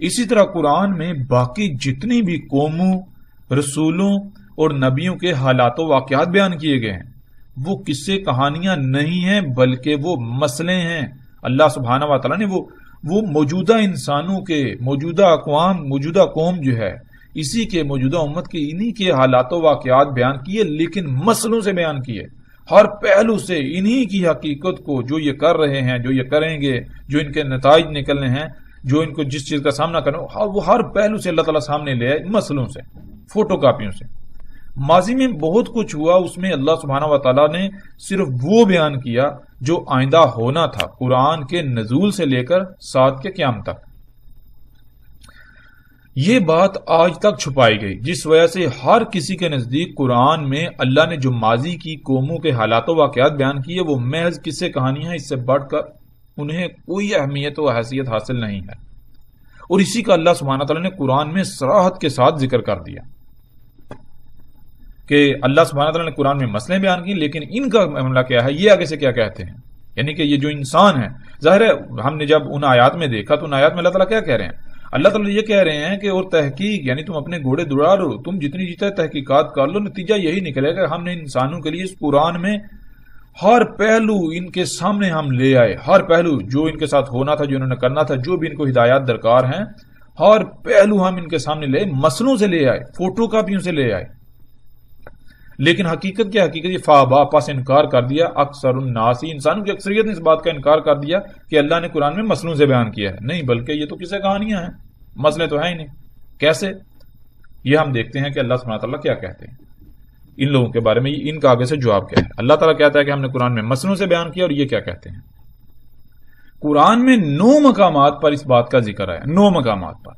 اسی طرح قرآن میں باقی جتنی بھی قوموں، رسولوں اور نبیوں کے حالات و واقعات بیان کیے گئے ہیں وہ قصے کہانیاں نہیں ہیں بلکہ وہ مسئلے ہیں۔ اللہ سبحانہ و تعالیٰ نے وہ موجودہ انسانوں کے، موجودہ اقوام، موجودہ قوم جو ہے اسی کے موجودہ امت کے انہی کے حالات و واقعات بیان کیے، لیکن مسئلوں سے بیان کیے، ہر پہلو سے انہی کی حقیقت کو، جو یہ کر رہے ہیں، جو یہ کریں گے، جو ان کے نتائج نکلنے ہیں، جو ان کو جس چیز کا سامنا کرنا وہ ہر پہلو سے اللہ تعالیٰ سامنے لے آئے، مسئلوں سے، فوٹو کاپیوں سے۔ ماضی میں بہت کچھ ہوا، اس میں اللہ سبحانہ و تعالیٰ نے صرف وہ بیان کیا جو آئندہ ہونا تھا، قرآن کے نزول سے لے کر ساتھ کے قیام تک۔ یہ بات آج تک چھپائی گئی، جس وجہ سے ہر کسی کے نزدیک قرآن میں اللہ نے جو ماضی کی قوموں کے حالات و واقعات بیان کیے وہ محض قصے کہانیاں ہیں، اس سے بڑھ کر انہیں کوئی اہمیت و حیثیت حاصل نہیں ہے۔ اور اسی کا اللہ سبحانہ تعالیٰ نے قرآن میں صراحت کے ساتھ ذکر کر دیا کہ اللہ سبحانہ تعالیٰ نے قرآن میں مسئلے بیان کی، لیکن ان کا معاملہ کیا ہے، یہ آگے سے کیا کہتے ہیں۔ یعنی کہ یہ جو انسان ہے، ظاہر ہے ہم نے جب ان آیات میں دیکھا تو ان آیات میں اللہ تعالیٰ کیا کہہ رہے ہیں، اللہ تعالیٰ یہ کہہ رہے ہیں کہ اور تحقیق، یعنی تم اپنے گھوڑے دوڑا لو، تم جتنی جتنے تحقیقات کر لو، نتیجہ یہی نکلے گا ہم نے انسانوں کے لیے اس قرآن میں ہر پہلو ان کے سامنے ہم لے آئے، ہر پہلو جو ان کے ساتھ ہونا تھا، جو انہوں نے کرنا تھا، جو بھی ان کو ہدایات درکار ہیں، ہر پہلو ہم ان کے سامنے لے آئے، مسئلوں سے لے آئے، فوٹو کاپیوں سے لے آئے۔ لیکن حقیقت کیا، حقیقت یہ فابا، پس انکار کر دیا اکثر الناس، انسانوں کی اکثریت نے اس بات کا انکار کر دیا کہ اللہ نے قرآن میں مسئلوں سے بیان کیا ہے، نہیں بلکہ یہ تو قصے کہانیاں ہیں، مسئلے تو ہیں ہی نہیں۔ کیسے؟ یہ ہم دیکھتے ہیں کہ اللہ سبحانہ تعالیٰ کیا کہتے ہیں ان لوگوں کے بارے میں، ان کا آگے سے جواب کیا ہے۔ اللہ تعالیٰ کہتا ہے کہ ہم نے قرآن میں مسئلوں سے بیان کیا، اور یہ کیا کہتے ہیں۔ قرآن میں 9 مقامات پر اس بات کا ذکر ہے، 9 مقامات پر۔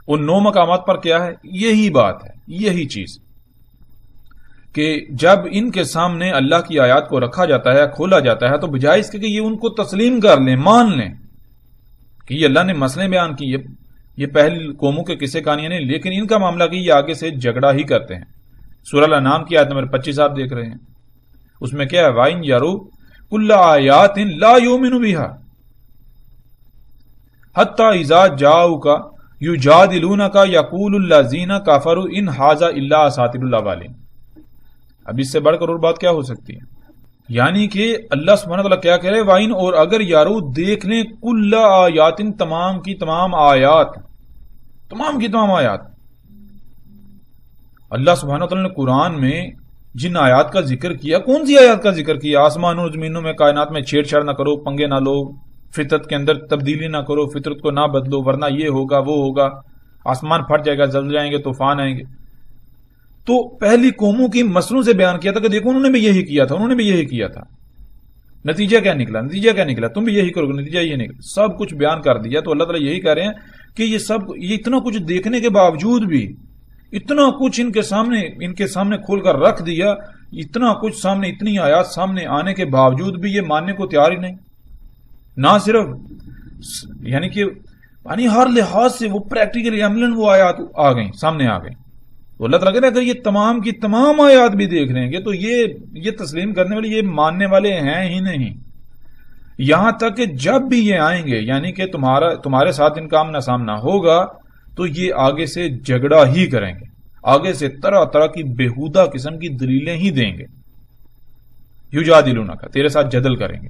ان 9 مقامات پر کیا ہے، یہی بات ہے، یہی چیز کہ جب ان کے سامنے اللہ کی آیات کو رکھا جاتا ہے، کھولا جاتا ہے، تو بجائے اس کے کہ یہ ان کو تسلیم کر لیں، مان لیں کہ یہ اللہ نے مسئلے بیان کیے، یہ پہلی قوموں کے قصے کہانیاں نہیں، لیکن ان کا معاملہ کہ یہ آگے سے جھگڑا ہی کرتے ہیں۔ سورہ الانعام کی آیت نمبر 25 آپ دیکھ رہے ہیں، اس میں کیا ہے، وَإِن يَرَوْا كُلَّ آيَاتٍ لَا يُؤْمِنُوا بِهَا حَتَّى إِذَا جَاءُوكَ يُجَادِلُونَكَ يَقُولُ الَّذِينَ كَفَرُوا إِنْ هَٰذَا إِلَّا أَسَاطِيرُ الْأَوَّلِينَ۔ اب اس سے بڑھ کر اور بات کیا ہو سکتی ہے، یعنی کہ اللہ سبحانہ تعالیٰ کیا کہہ رہے ہیں، وَإِن، اور اگر یارو دیکھ لیں، کُلَّ آیَاتٍ، تمام کی تمام آیات، تمام کی تمام آیات۔ اللہ سبحانہ تعالیٰ نے قرآن میں جن آیات کا ذکر کیا، کون سی آیات کا ذکر کیا، آسمانوں اور زمینوں میں، کائنات میں چھیڑ چھاڑ نہ کرو، پنگے نہ لو، فطرت کے اندر تبدیلی نہ کرو، فطرت کو نہ بدلو ورنہ یہ ہوگا وہ ہوگا، آسمان پھٹ جائے گا، زلزلے جائیں گے، طوفان آئیں گے۔ تو پہلی قوموں کی مسئلوں سے بیان کیا تھا کہ دیکھو انہوں نے بھی یہی کیا تھا، انہوں نے بھی یہی کیا تھا، نتیجہ کیا نکلا، نتیجہ کیا نکلا، تم بھی یہی کرو گے، نتیجہ یہ نکلا، سب کچھ بیان کر دیا۔ تو اللہ تعالیٰ یہی کہہ رہے ہیں کہ یہ اتنا کچھ دیکھنے کے باوجود بھی، اتنا کچھ ان کے سامنے کھول کر رکھ دیا، اتنا کچھ سامنے، اتنی آیات سامنے آنے کے باوجود بھی یہ ماننے کو تیار ہی نہیں۔ نہ صرف یعنی کہ ہر لحاظ سے وہ پریکٹیکلی عملاً وہ آیات آ گئیں، سامنے آ گئیں۔ تو اللہ تعالیٰ کہتے ہیں اگر یہ تمام کی تمام آیات بھی دیکھ لیں گے تو یہ تسلیم کرنے والے، یہ ماننے والے ہیں ہی نہیں۔ یہاں تک کہ جب بھی یہ آئیں گے، یعنی کہ تمہارے ساتھ ان کا آمنا سامنا ہوگا تو یہ آگے سے جھگڑا ہی کریں گے، آگے سے طرح طرح کی بےہودہ قسم کی دلیلیں ہی دیں گے، یجادلونک، تیرے ساتھ جدل کریں گے،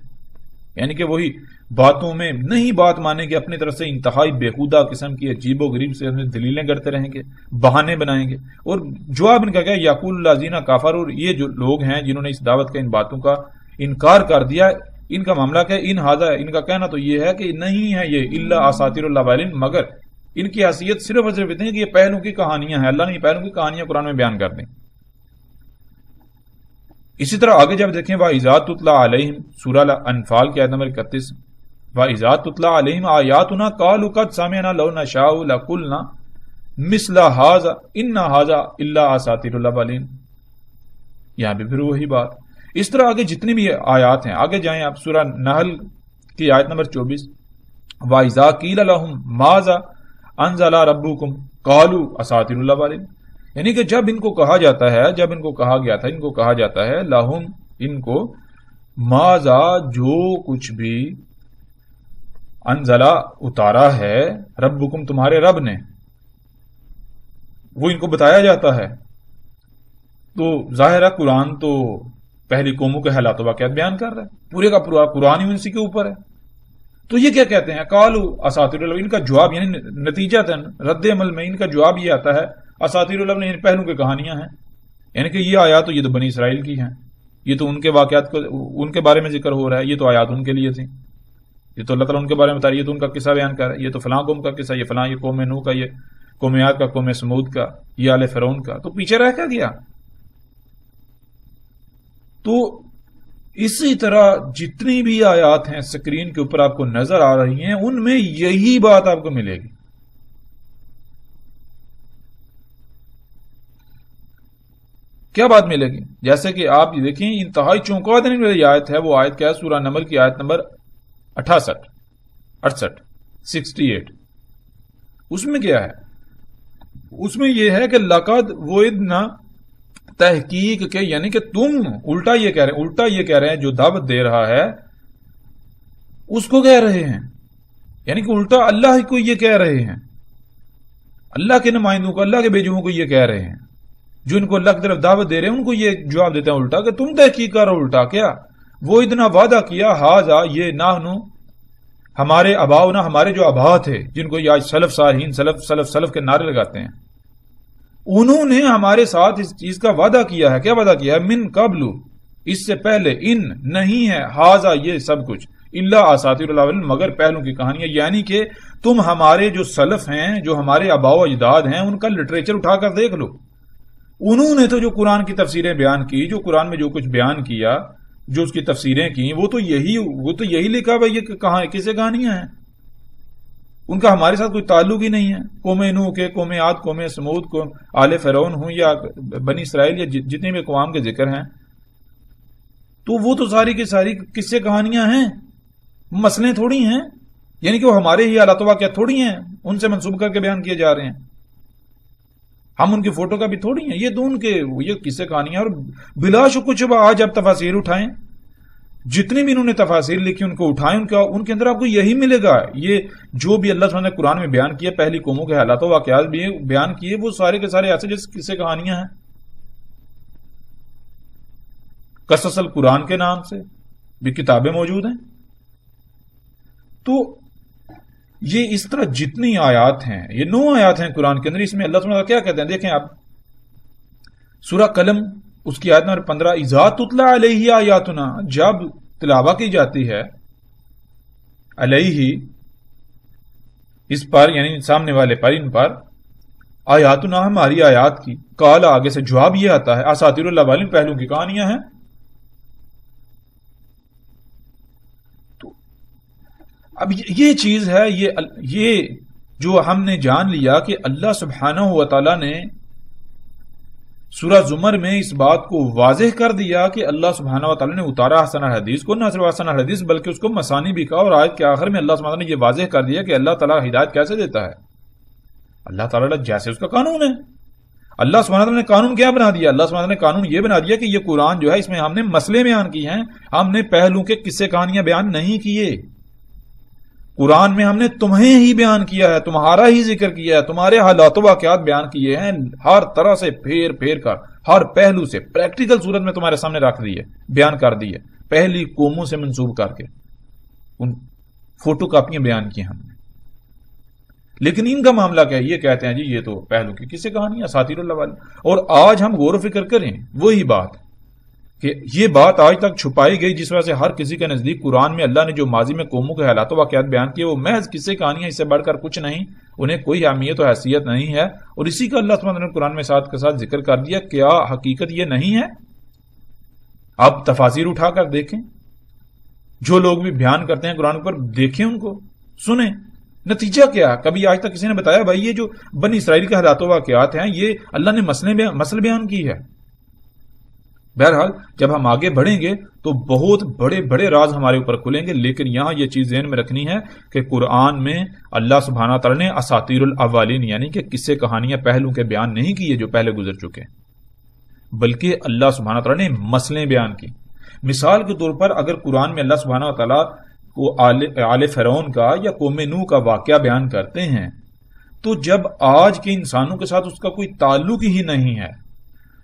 یعنی کہ وہی باتوں میں نہیں بات مانیں گے، اپنی طرف سے انتہائی بےہودہ قسم کی عجیب و غریب سے دلیلیں کرتے رہیں گے، بہانے بنائیں گے۔ اور جواب ان کا کیا، یقول الذین کفروا، اور یہ جو لوگ ہیں جنہوں نے اس دعوت کا، ان باتوں کا انکار کر دیا، ان کا معاملہ کیا، ان ھذا، ان کا کہنا تو یہ ہے کہ نہیں ہے یہ الا اساطیر الاولین، مگر ان کی حیثیت صرف اور صرف اتنی ہے کہ یہ پہلوں کی کہانیاں ہیں، اللہ نے یہ پہلوں کی کہانیاں قرآن میں بیان کر دیں۔ اسی طرح آگے جب دیکھیں وَإِذَا تُتْلَىٰ عَلَيْهِمْ، سورہ انفال کی آیت نمبر 31، وَإِذَا تُتْلَىٰ عَلَيْهِمْ آيَاتُنَا قَالُوا قَدْ سَمِعْنَا لَوْ نَشَاءُ لَقُلْنَا مِثْلَ هَٰذَا إِنَّ هَٰذَا إِلَّا أَسَاطِيرُ الْأَوَّلِينَ۔ یہاں بھی پھر وہی بات، اس طرح آگے جتنی بھی آیات ہیں، آگے جائیں آپ سورہ نحل کی آیت نمبر 24، وَإِذَا قِيلَ لَهُمْ مَاذَا أَنزَلَ رَبُّكُمْ قَالُوا أَسَاطِيرُ الْأَوَّلِينَ۔ یعنی کہ جب ان کو کہا جاتا ہے، جب ان کو کہا گیا تھا، ان کو کہا جاتا ہے لہم، ان کو، ماذا، جو کچھ بھی، انزلا اتارا ہے ربکم تمہارے رب نے، وہ ان کو بتایا جاتا ہے. تو ظاہر ہے قرآن تو پہلی قوموں کے حالات و واقعات بیان کر رہا ہے، پورے کا پورا قرآن ہی اسی کے اوپر ہے. تو یہ کیا کہتے ہیں قالو اساطیر الاولین، ان کا جواب یعنی نتیجہ رد عمل میں ان کا جواب یہ آتا ہے اساطیر الاولین یعنی پہلو کی کہانیاں ہیں، یعنی کہ یہ آیات تو یہ تو بنی اسرائیل کی ہیں، یہ تو ان کے واقعات کو ان کے بارے میں ذکر ہو رہا ہے، یہ تو آیات ان کے لیے تھی، یہ تو اللہ تعالیٰ ان کے بارے میں بتا رہی ہے، یہ تو ان کا قصہ بیان کر رہا ہے، یہ تو فلاں قوم کا قصہ، یہ فلاں یہ قوم نوح کا، یہ قوم عاد کا، قوم سمود کا، یہ آل فرعون کا. تو پیچھے رہ کیا گیا. تو اسی طرح جتنی بھی آیات ہیں سکرین کے اوپر آپ کو نظر آ رہی ہیں ان میں یہی بات آپ کو ملے گی. کیا بات ملے گی؟ جیسے کہ آپ یہ دیکھیں انتہائی چونکا دینے والی آیت ہے، وہ آیت کیا ہے؟ سورہ نمل کی آیت نمبر 68. اس میں کیا ہے؟ اس میں یہ ہے کہ لقد وعدنا، تحقیق کے، یعنی کہ تم الٹا یہ کہہ رہے ہیں جو دعوت دے رہا ہے اس کو کہہ رہے ہیں، یعنی کہ الٹا اللہ کو یہ کہہ رہے ہیں، اللہ کے نمائندوں کو، اللہ کے بھیجوں کو یہ کہہ رہے ہیں، جو ان کو اللہ کی طرف دعوت دے رہے ہیں ان کو یہ جواب دیتے ہیں الٹا کہ تم تحقیق کر رہو. الٹا کیا؟ وہ اتنا وعدہ کیا ہاذا یہ نحنو، ہمارے اباؤنا، ہمارے جو آبا تھے جن کو یہ آج سلف صالحین سلف کے نعرے لگاتے ہیں، انہوں نے ہمارے ساتھ اس چیز کا وعدہ کیا ہے. کیا وعدہ کیا ہے؟ من قبل، اس سے پہلے، ان نہیں ہے، ہاذا یہ سب کچھ، الا اساطیر الاولین مگر پہلوں کی کہانیاں. یعنی کہ تم ہمارے جو سلف ہیں، جو ہمارے آباء و اجداد ہیں، ان کا لٹریچر اٹھا کر دیکھ لو. انہوں نے تو جو قرآن کی تفسیریں بیان کی، جو قرآن میں جو کچھ بیان کیا، جو اس کی تفسیریں کی، وہ تو یہی لکھا بھائی یہ کہاں کسے کہانیاں ہیں. ان کا ہمارے ساتھ کوئی تعلق ہی نہیں ہے. قوم نوح کے، قوم عاد، قوم سمود، قوم آل فرعون ہوں یا بنی اسرائیل یا جتنے بھی اقوام کے ذکر ہیں، تو وہ تو ساری کی ساری قصے کہانیاں ہیں، مسئلے تھوڑی ہیں. یعنی کہ وہ ہمارے ہی حالات واقعات تھوڑی ہیں، ان سے منسوب کر کے بیان کیے جا رہے ہیں. ہم ان کی فوٹو کا بھی تھوڑی ہیں، یہ تو ان کے یہ قصے کہانیاں. اور بلا شبہ آج آپ تفاسیر اٹھائیں، جتنی بھی انہوں نے تفاسیر لکھی ان کو اٹھائیں، ان کے اندر آپ کو یہی ملے گا. یہ جو بھی اللہ تعالیٰ نے قرآن میں بیان کیا، پہلی قوموں کے حالات و واقعات بھی بیان کیے، وہ سارے کے سارے ایسے جیسے قصے کہانیاں ہیں. قصص القرآن کے نام سے بھی کتابیں موجود ہیں. تو یہ اس طرح جتنی آیات ہیں، یہ 9 آیات ہیں قرآن کے اندر. اس میں اللہ تعالیٰ کیا کہتے ہیں دیکھیں آپ، سورہ قلم اس کی آیت نمبر 15، اذا تتلی علیہ آیاتنا، جب تلاوہ کی جاتی ہے علیہ اس پر، یعنی سامنے والے پر، ان پر، آیاتنا ہماری آیات کی، قال آگے سے جواب یہ آتا ہے اساطیر الاولین پہلوں کی کہانیاں ہیں. تو اب یہ چیز ہے، یہ جو ہم نے جان لیا کہ اللہ سبحانہ و تعالی نے سورہ زمر میں اس بات کو واضح کر دیا کہ اللہ سبحانہ و تعالی نے اتارا حسن الحدیث کو، نہ صرف حسن الحدیث بلکہ اس کو مسانی بھی کہا. اور آیت کے آخر میں اللہ سبحانہ نے یہ واضح کر دیا کہ اللہ تعالیٰ ہدایت کیسے دیتا ہے. اللہ تعالیٰ جیسے اس کا قانون ہے. اللہ سبحانہ نے قانون کیا بنا دیا؟ اللہ سبحانہ نے قانون یہ بنا دیا کہ یہ قرآن جو ہے اس میں ہم نے مسئلے بیان کی ہیں، ہم نے پہلوں کے قصے کہانیاں بیان نہیں کیے. قرآن میں ہم نے تمہیں ہی بیان کیا ہے، تمہارا ہی ذکر کیا ہے، تمہارے حالات و واقعات بیان کیے ہیں، ہر طرح سے پھیر کر، ہر پہلو سے پریکٹیکل صورت میں تمہارے سامنے رکھ دیے، بیان کر دیے، پہلی قوموں سے منسوب کر کے ان فوٹو کاپیاں بیان کی ہم نے. لیکن ان کا معاملہ کیا ہے؟ یہ کہتے ہیں جی یہ تو پہلو کی کسی کہانی اساطیر الاولین. اور آج ہم غور و فکر کریں وہی بات کہ یہ بات آج تک چھپائی گئی، جس وجہ سے ہر کسی کے نزدیک قرآن میں اللہ نے جو ماضی میں قوموں کے حالات و واقعات بیان کیے وہ محض قصے کہانیاں، اس سے بڑھ کر کچھ نہیں، انہیں کوئی اہمیت و حیثیت نہیں ہے. اور اسی کا اللہ تعالیٰ نے قرآن میں ساتھ کے ساتھ ذکر کر دیا. کیا حقیقت یہ نہیں ہے؟ آپ تفاسیر اٹھا کر دیکھیں، جو لوگ بھی بیان کرتے ہیں قرآن پر، دیکھیں ان کو، سنیں، نتیجہ کیا؟ کبھی آج تک کسی نے بتایا بھائی یہ جو بنی اسرائیل کے حالات و واقعات ہیں یہ اللہ نے مسئلے بیان کی ہے؟ بہرحال جب ہم آگے بڑھیں گے تو بہت بڑے بڑے راز ہمارے اوپر کھلیں گے. لیکن یہاں یہ چیز ذہن میں رکھنی ہے کہ قرآن میں اللہ سبحانہ تعالیٰ نے اساطیر الاولین یعنی کہ قصے کہانیاں پہلوں کے بیان نہیں کیے جو پہلے گزر چکے، بلکہ اللہ سبحانہ تعالیٰ نے مسئلے بیان کی. مثال کے طور پر اگر قرآن میں اللہ سبحانہ تعالیٰ کو آل فرعون کا یا قوم نوح کا واقعہ بیان کرتے ہیں تو جب آج کے انسانوں کے ساتھ اس کا کوئی تعلق ہی نہیں ہے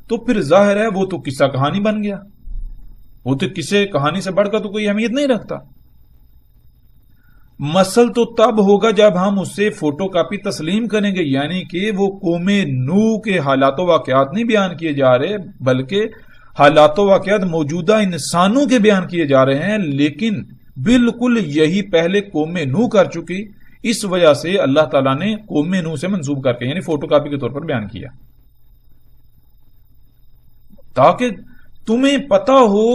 تو پھر ظاہر ہے وہ تو قصہ کہانی بن گیا، وہ تو کسی کہانی سے بڑھ کر تو کوئی اہمیت نہیں رکھتا۔ مسل تو تب ہوگا جب ہم اسے فوٹو کاپی تسلیم کریں گے، یعنی کہ وہ قوم نوح کے حالات و واقعات نہیں بیان کیے جا رہے بلکہ حالات و واقعات موجودہ انسانوں کے بیان کیے جا رہے ہیں، لیکن بالکل یہی پہلے قوم نوح کر چکی، اس وجہ سے اللہ تعالیٰ نے قوم نوح سے منسوب کر کے یعنی فوٹو کاپی کے طور پر بیان کیا، تاکہ تمہیں پتا ہو،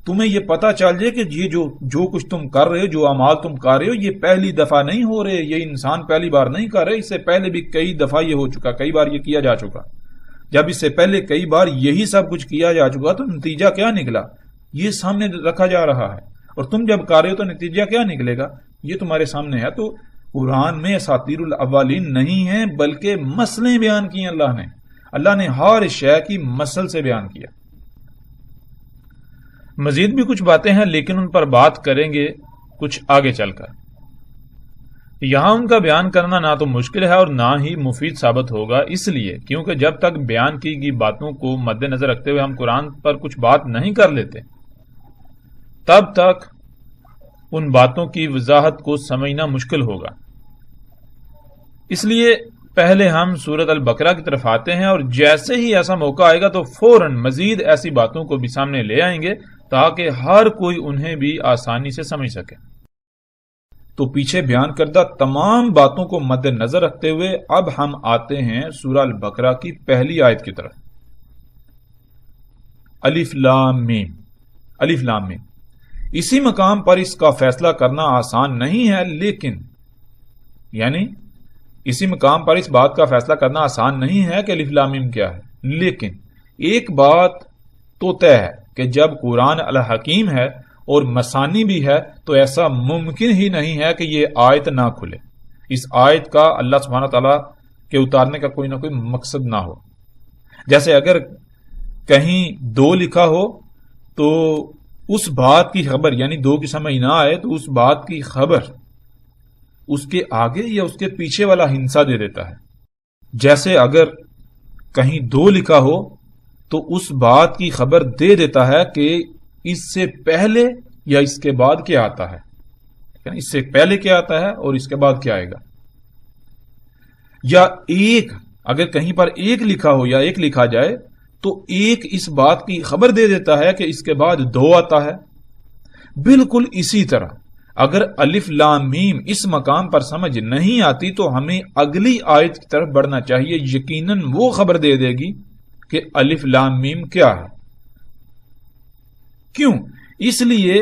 تمہیں یہ پتا چل جائے کہ یہ جو کچھ تم کر رہے ہو، جو اعمال تم کر رہے ہو، یہ پہلی دفعہ نہیں ہو رہے، یہ انسان پہلی بار نہیں کر رہے، اس سے پہلے بھی کئی دفعہ یہ ہو چکا، کئی بار یہ کیا جا چکا۔ جب اس سے پہلے کئی بار یہی سب کچھ کیا جا چکا تو نتیجہ کیا نکلا، یہ سامنے رکھا جا رہا ہے، اور تم جب کر رہے ہو تو نتیجہ کیا نکلے گا، یہ تمہارے سامنے ہے۔ تو قرآن میں اساطیر الاولین نہیں ہیں بلکہ مسئلے بیان کیے اللہ نے ہر شے کی مسل سے بیان کیا۔ مزید بھی کچھ باتیں ہیں لیکن ان پر بات کریں گے کچھ آگے چل کر۔ یہاں ان کا بیان کرنا نہ تو مشکل ہے اور نہ ہی مفید ثابت ہوگا، اس لیے کیونکہ جب تک بیان کی گئی باتوں کو مد نظر رکھتے ہوئے ہم قرآن پر کچھ بات نہیں کر لیتے تب تک ان باتوں کی وضاحت کو سمجھنا مشکل ہوگا۔ اس لیے پہلے ہم سورۃ البقرہ کی طرف آتے ہیں، اور جیسے ہی ایسا موقع آئے گا تو فوراً مزید ایسی باتوں کو بھی سامنے لے آئیں گے تاکہ ہر کوئی انہیں بھی آسانی سے سمجھ سکے۔ تو پیچھے بیان کردہ تمام باتوں کو مد نظر رکھتے ہوئے اب ہم آتے ہیں سورہ البقرہ کی پہلی آیت کی طرف۔ الف لام میم۔ الف لام میم، اسی مقام پر اس کا فیصلہ کرنا آسان نہیں ہے، لیکن یعنی اسی مقام پر اس بات کا فیصلہ کرنا آسان نہیں ہے کہ الف لام میم کیا ہے، لیکن ایک بات تو طے ہے کہ جب قرآن الحکیم ہے اور مثانی بھی ہے تو ایسا ممکن ہی نہیں ہے کہ یہ آیت نہ کھلے، اس آیت کا اللہ سبحانہ تعالیٰ کے اتارنے کا کوئی نہ کوئی مقصد نہ ہو۔ جیسے اگر کہیں 2 لکھا ہو تو اس بات کی خبر یعنی 2 کی سمجھ نہ آئے تو اس بات کی خبر اس کے آگے یا اس کے پیچھے والا ہنسا دے دیتا ہے۔ جیسے اگر کہیں 2 لکھا ہو تو اس بات کی خبر دے دیتا ہے کہ اس سے پہلے یا اس کے بعد کیا آتا ہے، یعنی اس سے پہلے کیا آتا ہے اور اس کے بعد کیا آئے گا۔ یا ایک اگر کہیں پر 1 لکھا ہو یا 1 لکھا جائے تو 1 اس بات کی خبر دے دیتا ہے کہ اس کے بعد 2 آتا ہے۔ بالکل اسی طرح اگر الف لام میم اس مقام پر سمجھ نہیں آتی تو ہمیں اگلی آیت کی طرف بڑھنا چاہیے، یقیناً وہ خبر دے دے گی کہ الف لام میم کیا ہے۔ کیوں؟ اس لیے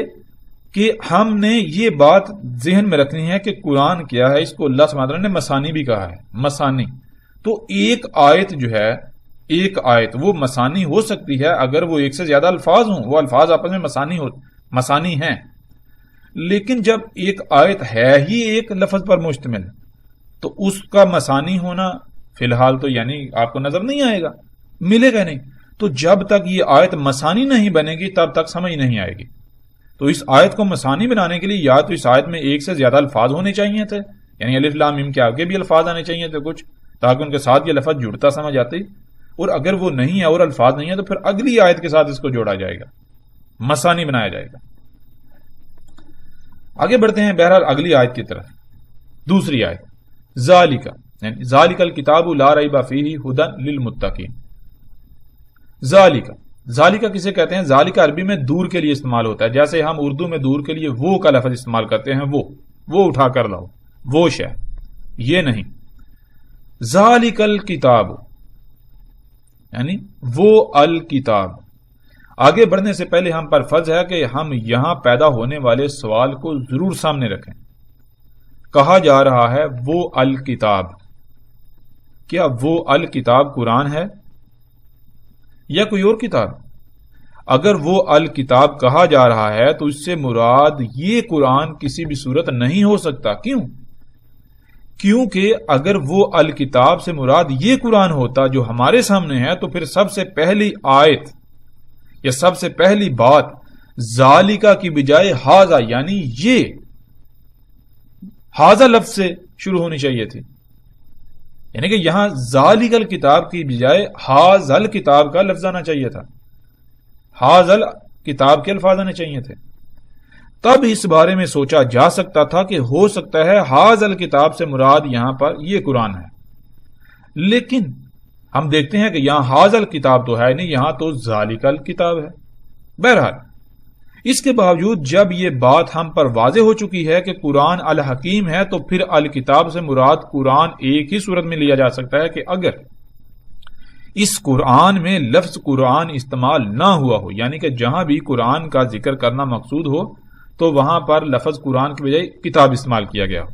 کہ ہم نے یہ بات ذہن میں رکھنی ہے کہ قرآن کیا ہے، اس کو اللہ سبحانہ وتعالیٰ نے مثانی بھی کہا ہے، مثانی۔ تو ایک آیت جو ہے، ایک آیت وہ مثانی ہو سکتی ہے اگر وہ 1 سے زیادہ الفاظ ہوں، وہ الفاظ آپس میں مثانی ہیں، لیکن جب ایک آیت ہے ہی ایک لفظ پر مشتمل تو اس کا مثانی ہونا فی الحال تو یعنی آپ کو نظر نہیں آئے گا، ملے گا نہیں۔ تو جب تک یہ آیت مثانی نہیں بنے گی تب تک سمجھ نہیں آئے گی۔ تو اس آیت کو مثانی بنانے کے لیے یا تو اس آیت میں 1 سے زیادہ الفاظ ہونے چاہیے تھے، یعنی الف لام میم کے آگے بھی الفاظ آنے چاہیے تھے کچھ، تاکہ ان کے ساتھ یہ لفظ جڑتا سمجھ آتی، اور اگر وہ نہیں ہے اور الفاظ نہیں ہے تو پھر اگلی آیت کے ساتھ اس کو جوڑا جائے گا، مثانی بنایا جائے گا۔ آگے بڑھتے ہیں بہرحال اگلی آیت کی طرف۔ دوسری آیت، ذالک یعنی ذالک الکتاب لا ریب فیہ ھدی للمتقین۔ ذالک کسے کہتے ہیں؟ ذالک عربی میں دور کے لیے استعمال ہوتا ہے، جیسے ہم اردو میں دور کے لیے وہ کا لفظ استعمال کرتے ہیں، وہ اٹھا کر لاؤ، وہ شے، یہ نہیں۔ ذالک الکتاب یعنی وہ الکتاب۔ آگے بڑھنے سے پہلے ہم پر فرض ہے کہ ہم یہاں پیدا ہونے والے سوال کو ضرور سامنے رکھیں۔ کہا جا رہا ہے وہ الکتاب، کیا وہ الکتاب قرآن ہے یا کوئی اور کتاب؟ اگر وہ الکتاب کہا جا رہا ہے تو اس سے مراد یہ قرآن کسی بھی صورت نہیں ہو سکتا۔ کیوں؟ کیونکہ اگر وہ الکتاب سے مراد یہ قرآن ہوتا جو ہمارے سامنے ہے تو پھر سب سے پہلی آیت یا سب سے پہلی بات ذالکہ کی بجائے ھذا یعنی یہ حاضہ لفظ سے شروع ہونی چاہیے تھی، یعنی کہ یہاں ذالک الکتاب کی بجائے حاضل کتاب کا لفظ آنا چاہیے تھا، حاضل کتاب کے الفاظ آنے چاہیے تھے. تب اس بارے میں سوچا جا سکتا تھا کہ ہو سکتا ہے حاضل کتاب سے مراد یہاں پر یہ قرآن ہے، لیکن ہم دیکھتے ہیں کہ یہاں حاضل کتاب تو ہے نہیں، یہاں تو ذالک الکتاب ہے. بہرحال اس کے باوجود جب یہ بات ہم پر واضح ہو چکی ہے کہ قرآن الحکیم ہے، تو پھر الکتاب سے مراد قرآن ایک ہی صورت میں لیا جا سکتا ہے کہ اگر اس قرآن میں لفظ قرآن استعمال نہ ہوا ہو، یعنی کہ جہاں بھی قرآن کا ذکر کرنا مقصود ہو تو وہاں پر لفظ قرآن کی بجائے کتاب استعمال کیا گیا ہو.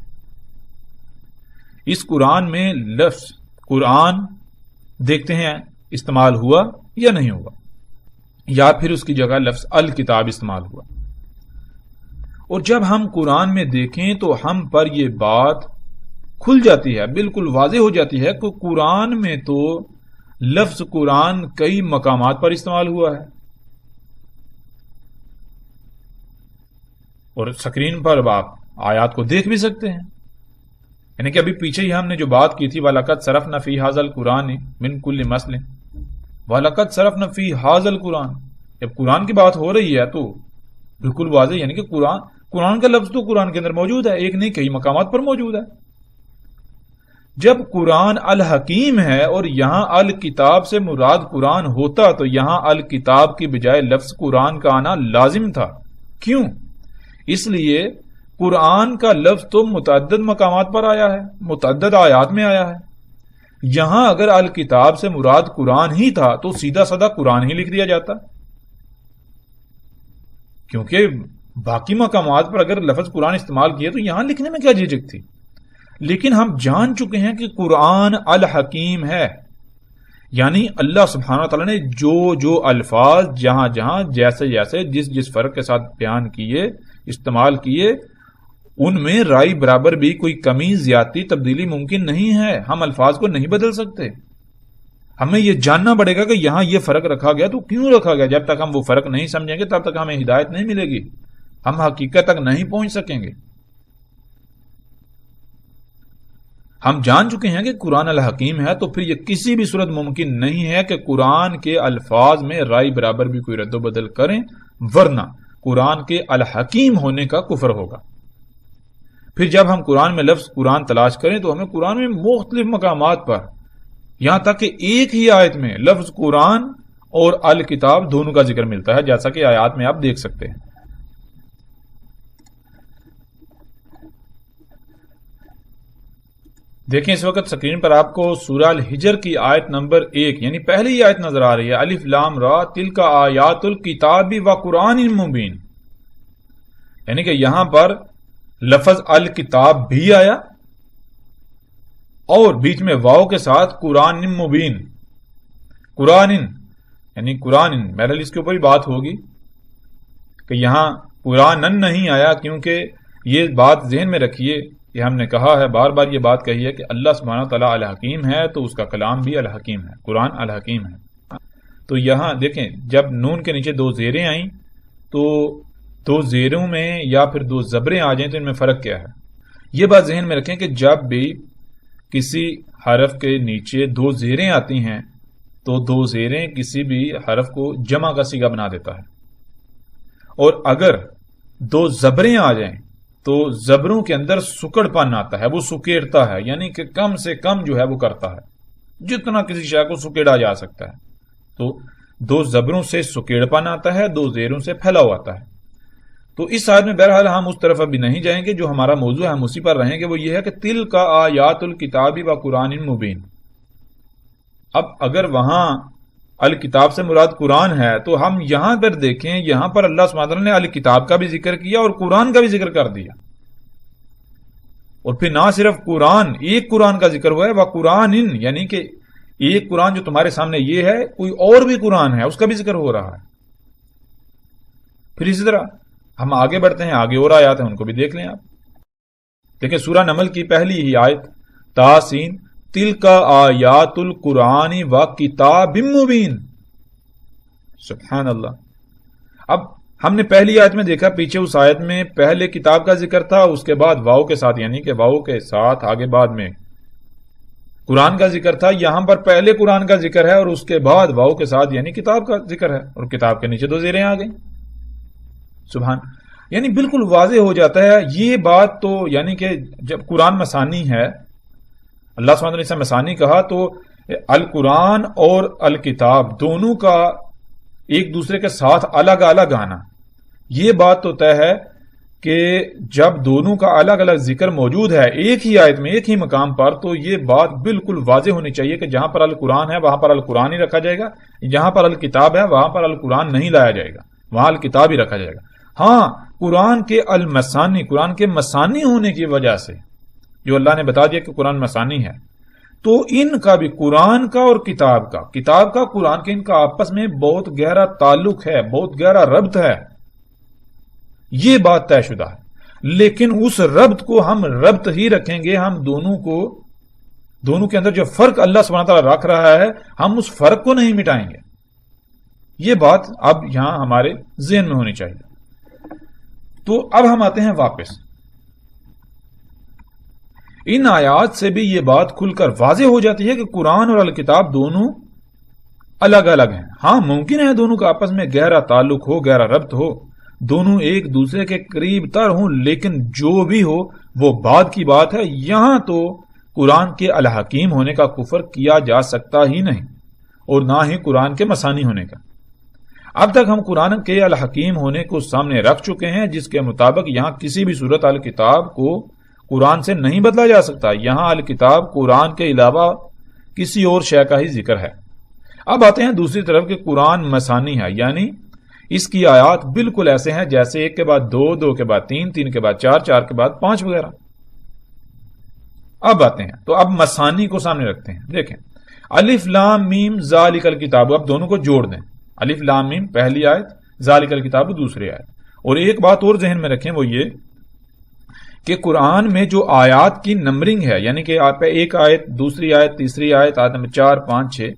اس قرآن میں لفظ قرآن دیکھتے ہیں استعمال ہوا یا نہیں ہوا، یا پھر اس کی جگہ لفظ الکتاب استعمال ہوا. اور جب ہم قرآن میں دیکھیں تو ہم پر یہ بات کھل جاتی ہے، بالکل واضح ہو جاتی ہے کہ قرآن میں تو لفظ قرآن کئی مقامات پر استعمال ہوا ہے. اور سکرین پر آپ آیات کو دیکھ بھی سکتے ہیں، یعنی کہ ابھی پیچھے ہی ہم نے جو بات کی تھی وَلَقَدْ صَرَفْنَا فِي هَذَا الْقُرْآنِ مِنْ كُلِّ مَثْلٍ، وَلَقَدْ صَرَفْنَا فِي هَذَا الْقُرْآنِ، جب قرآن کی بات ہو رہی ہے تو بالکل واضح، یعنی کہ قرآن کا لفظ تو قرآن کے اندر موجود ہے، ایک نہیں کئی مقامات پر موجود ہے. جب قرآن الحکیم ہے اور یہاں الکتاب سے مراد قرآن ہوتا تو یہاں الکتاب کی بجائے لفظ قرآن کا آنا لازم تھا. کیوں؟ اس لیے قرآن کا لفظ تو متعدد مقامات پر آیا ہے، متعدد آیات میں آیا ہے. یہاں اگر الکتاب سے مراد قرآن ہی تھا تو سیدھا سادہ قرآن ہی لکھ دیا جاتا، کیونکہ باقی مقامات پر اگر لفظ قرآن استعمال کیا تو یہاں لکھنے میں کیا جھجک تھی. لیکن ہم جان چکے ہیں کہ قرآن الحکیم ہے، یعنی اللہ سبحانہ تعالیٰ نے جو جو الفاظ جہاں جہاں جیسے جیسے جس فرق کے ساتھ بیان کیے، استعمال کیے، ان میں رائی برابر بھی کوئی کمی زیادتی تبدیلی ممکن نہیں ہے. ہم الفاظ کو نہیں بدل سکتے. ہمیں یہ جاننا پڑے گا کہ یہاں یہ فرق رکھا گیا تو کیوں رکھا گیا. جب تک ہم وہ فرق نہیں سمجھیں گے تب تک ہمیں ہدایت نہیں ملے گی، ہم حقیقت تک نہیں پہنچ سکیں گے. ہم جان چکے ہیں کہ قرآن الحکیم ہے، تو پھر یہ کسی بھی صورت ممکن نہیں ہے کہ قرآن کے الفاظ میں رائی برابر بھی کوئی رد و بدل کریں، ورنہ قرآن کے الحکیم ہونے کا کفر ہوگا. پھر جب ہم قرآن میں لفظ قرآن تلاش کریں تو ہمیں قرآن میں مختلف مقامات پر، یہاں تک کہ ایک ہی آیت میں لفظ قرآن اور الکتاب دونوں کا ذکر ملتا ہے، جیسا کہ آیات میں آپ دیکھ سکتے ہیں. دیکھیں اس وقت سکرین پر آپ کو سورہ الحجر کی آیت نمبر 1 یعنی پہلی آیت نظر آ رہی ہے، الف لام را تلک آیات الکتاب و قرآن مبین، یعنی کہ یہاں پر لفظ الکتاب بھی آیا اور بیچ میں واو کے ساتھ قرآن مبین. قرآن یعنی قرآن، بہرحال اس کے اوپر ہی بات ہوگی کہ یہاں قرآن نہیں آیا، کیونکہ یہ بات ذہن میں رکھیے، یہ ہم نے کہا ہے، بار بار یہ بات کہی ہے کہ اللہ سبحانہ تعالیٰ الحکیم ہے تو اس کا کلام بھی الحکیم ہے، قرآن الحکیم ہے. تو یہاں دیکھیں جب نون کے نیچے دو زیریں آئیں تو دو زیروں میں یا پھر دو زبریں آ جائیں تو ان میں فرق کیا ہے. یہ بات ذہن میں رکھیں کہ جب بھی کسی حرف کے نیچے دو زیریں آتی ہیں تو دو زیریں کسی بھی حرف کو جمع کا صیغہ بنا دیتا ہے، اور اگر دو زبریں آ جائیں تو زبروں کے اندر سکڑ پن آتا ہے، وہ سکیڑتا ہے، یعنی کہ کم سے کم جو ہے وہ کرتا ہے جتنا کسی شے کو سکیڑا جا سکتا ہے. تو دو زبروں سے سکیڑ پن آتا ہے، دو زیروں سے پھیلاؤ آتا ہے. تو اس آیت میں بہرحال ہم اس طرف ابھی نہیں جائیں گے، جو ہمارا موضوع ہے ہم اسی پر رہیں گے، وہ یہ ہے کہ تل کا آیات الکتاب و قرآن مبین. اب اگر وہاں الکتاب سے مراد قرآن ہے تو ہم یہاں پر دیکھیں، یہاں پر اللہ سبحانہ وتعالیٰ نے الکتاب کا بھی ذکر کیا اور قرآن کا بھی ذکر کر دیا. اور پھر نہ صرف قرآن، ایک قرآن کا ذکر ہوا ہے، وہ قرآن یعنی کہ ایک قرآن جو تمہارے سامنے یہ ہے، کوئی اور بھی قرآن ہے اس کا بھی ذکر ہو رہا ہے. پھر اسی طرح ہم آگے بڑھتے ہیں، آگے اور آیات ہیں ان کو بھی دیکھ لیں آپ. دیکھیں سورہ نمل کی پہلی ہی آیت تاسین تلک آیات القرآن و کتاب مبین. سبحان اللہ. اب ہم نے پہلی آیت میں دیکھا پیچھے اس آیت میں پہلے کتاب کا ذکر تھا، اس کے بعد واؤ کے ساتھ، یعنی کہ واؤ کے ساتھ آگے بعد میں قرآن کا ذکر تھا. یہاں پر پہلے قرآن کا ذکر ہے اور اس کے بعد واؤ کے ساتھ یعنی کتاب کا ذکر ہے، اور کتاب کے نیچے 2 زیریں آ گئیں. سبحان، یعنی بالکل واضح ہو جاتا ہے یہ بات. تو یعنی کہ جب قرآن مسانی ہے، اللہ سبحانہ نے اسے مسانی کہا، تو القرآن اور الکتاب دونوں کا ایک دوسرے کے ساتھ الگ الگ آنا، یہ بات تو طے ہے کہ جب دونوں کا الگ الگ ذکر موجود ہے ایک ہی آیت میں ایک ہی مقام پر، تو یہ بات بالکل واضح ہونی چاہیے کہ جہاں پر القرآن ہے وہاں پر القرآن ہی رکھا جائے گا، جہاں پر الکتاب ہے وہاں پر القرآن نہیں لایا جائے گا، وہاں الکتاب ہی رکھا جائے گا. ہاں، قرآن کے المسانی، قرآن کے مسانی ہونے کی وجہ سے جو اللہ نے بتا دیا کہ قرآن مسانی ہے، تو ان کا بھی قرآن کا اور کتاب کا قرآن کے ان کا آپس میں بہت گہرا تعلق ہے، بہت گہرا ربط ہے، یہ بات طے شدہ ہے. لیکن اس ربط کو ہم ربط ہی رکھیں گے، ہم دونوں کے اندر جو فرق اللہ سبحانہ تعالیٰ رکھ رہا ہے ہم اس فرق کو نہیں مٹائیں گے. یہ بات اب یہاں ہمارے ذہن میں ہونی چاہیے. تو اب ہم آتے ہیں واپس. ان آیات سے بھی یہ بات کھل کر واضح ہو جاتی ہے کہ قرآن اور الکتاب دونوں الگ الگ ہیں. ہاں، ممکن ہے دونوں کا آپس میں گہرا تعلق ہو، گہرا ربط ہو، دونوں ایک دوسرے کے قریب تر ہوں، لیکن جو بھی ہو وہ بعد کی بات ہے. یہاں تو قرآن کے الحکیم ہونے کا کفر کیا جا سکتا ہی نہیں، اور نہ ہی قرآن کے مسانی ہونے کا. اب تک ہم قرآن کے الحکیم ہونے کو سامنے رکھ چکے ہیں، جس کے مطابق یہاں کسی بھی صورت الکتاب کو قرآن سے نہیں بدلا جا سکتا. یہاں الکتاب قرآن کے علاوہ کسی اور شے کا ہی ذکر ہے. اب آتے ہیں دوسری طرف کہ قرآن مسانی ہے، یعنی اس کی آیات بالکل ایسے ہیں جیسے 1 کے بعد 2، 2 کے بعد 3، 3 کے بعد 4، 4 کے بعد 5 وغیرہ. اب آتے ہیں تو اب مسانی کو سامنے رکھتے ہیں. دیکھیں، الف لام میم ذالک الکتاب، اب دونوں کو جوڑ دیں. الف لام میم پہلی آیت، ذالک الکتاب دوسری آیت. اور ایک بات اور ذہن میں رکھیں، وہ یہ کہ قرآن میں جو آیات کی نمبرنگ ہے، یعنی کہ آپ ایک آیت، دوسری آیت، تیسری آیت، آیت نمبر 4، 5، 6،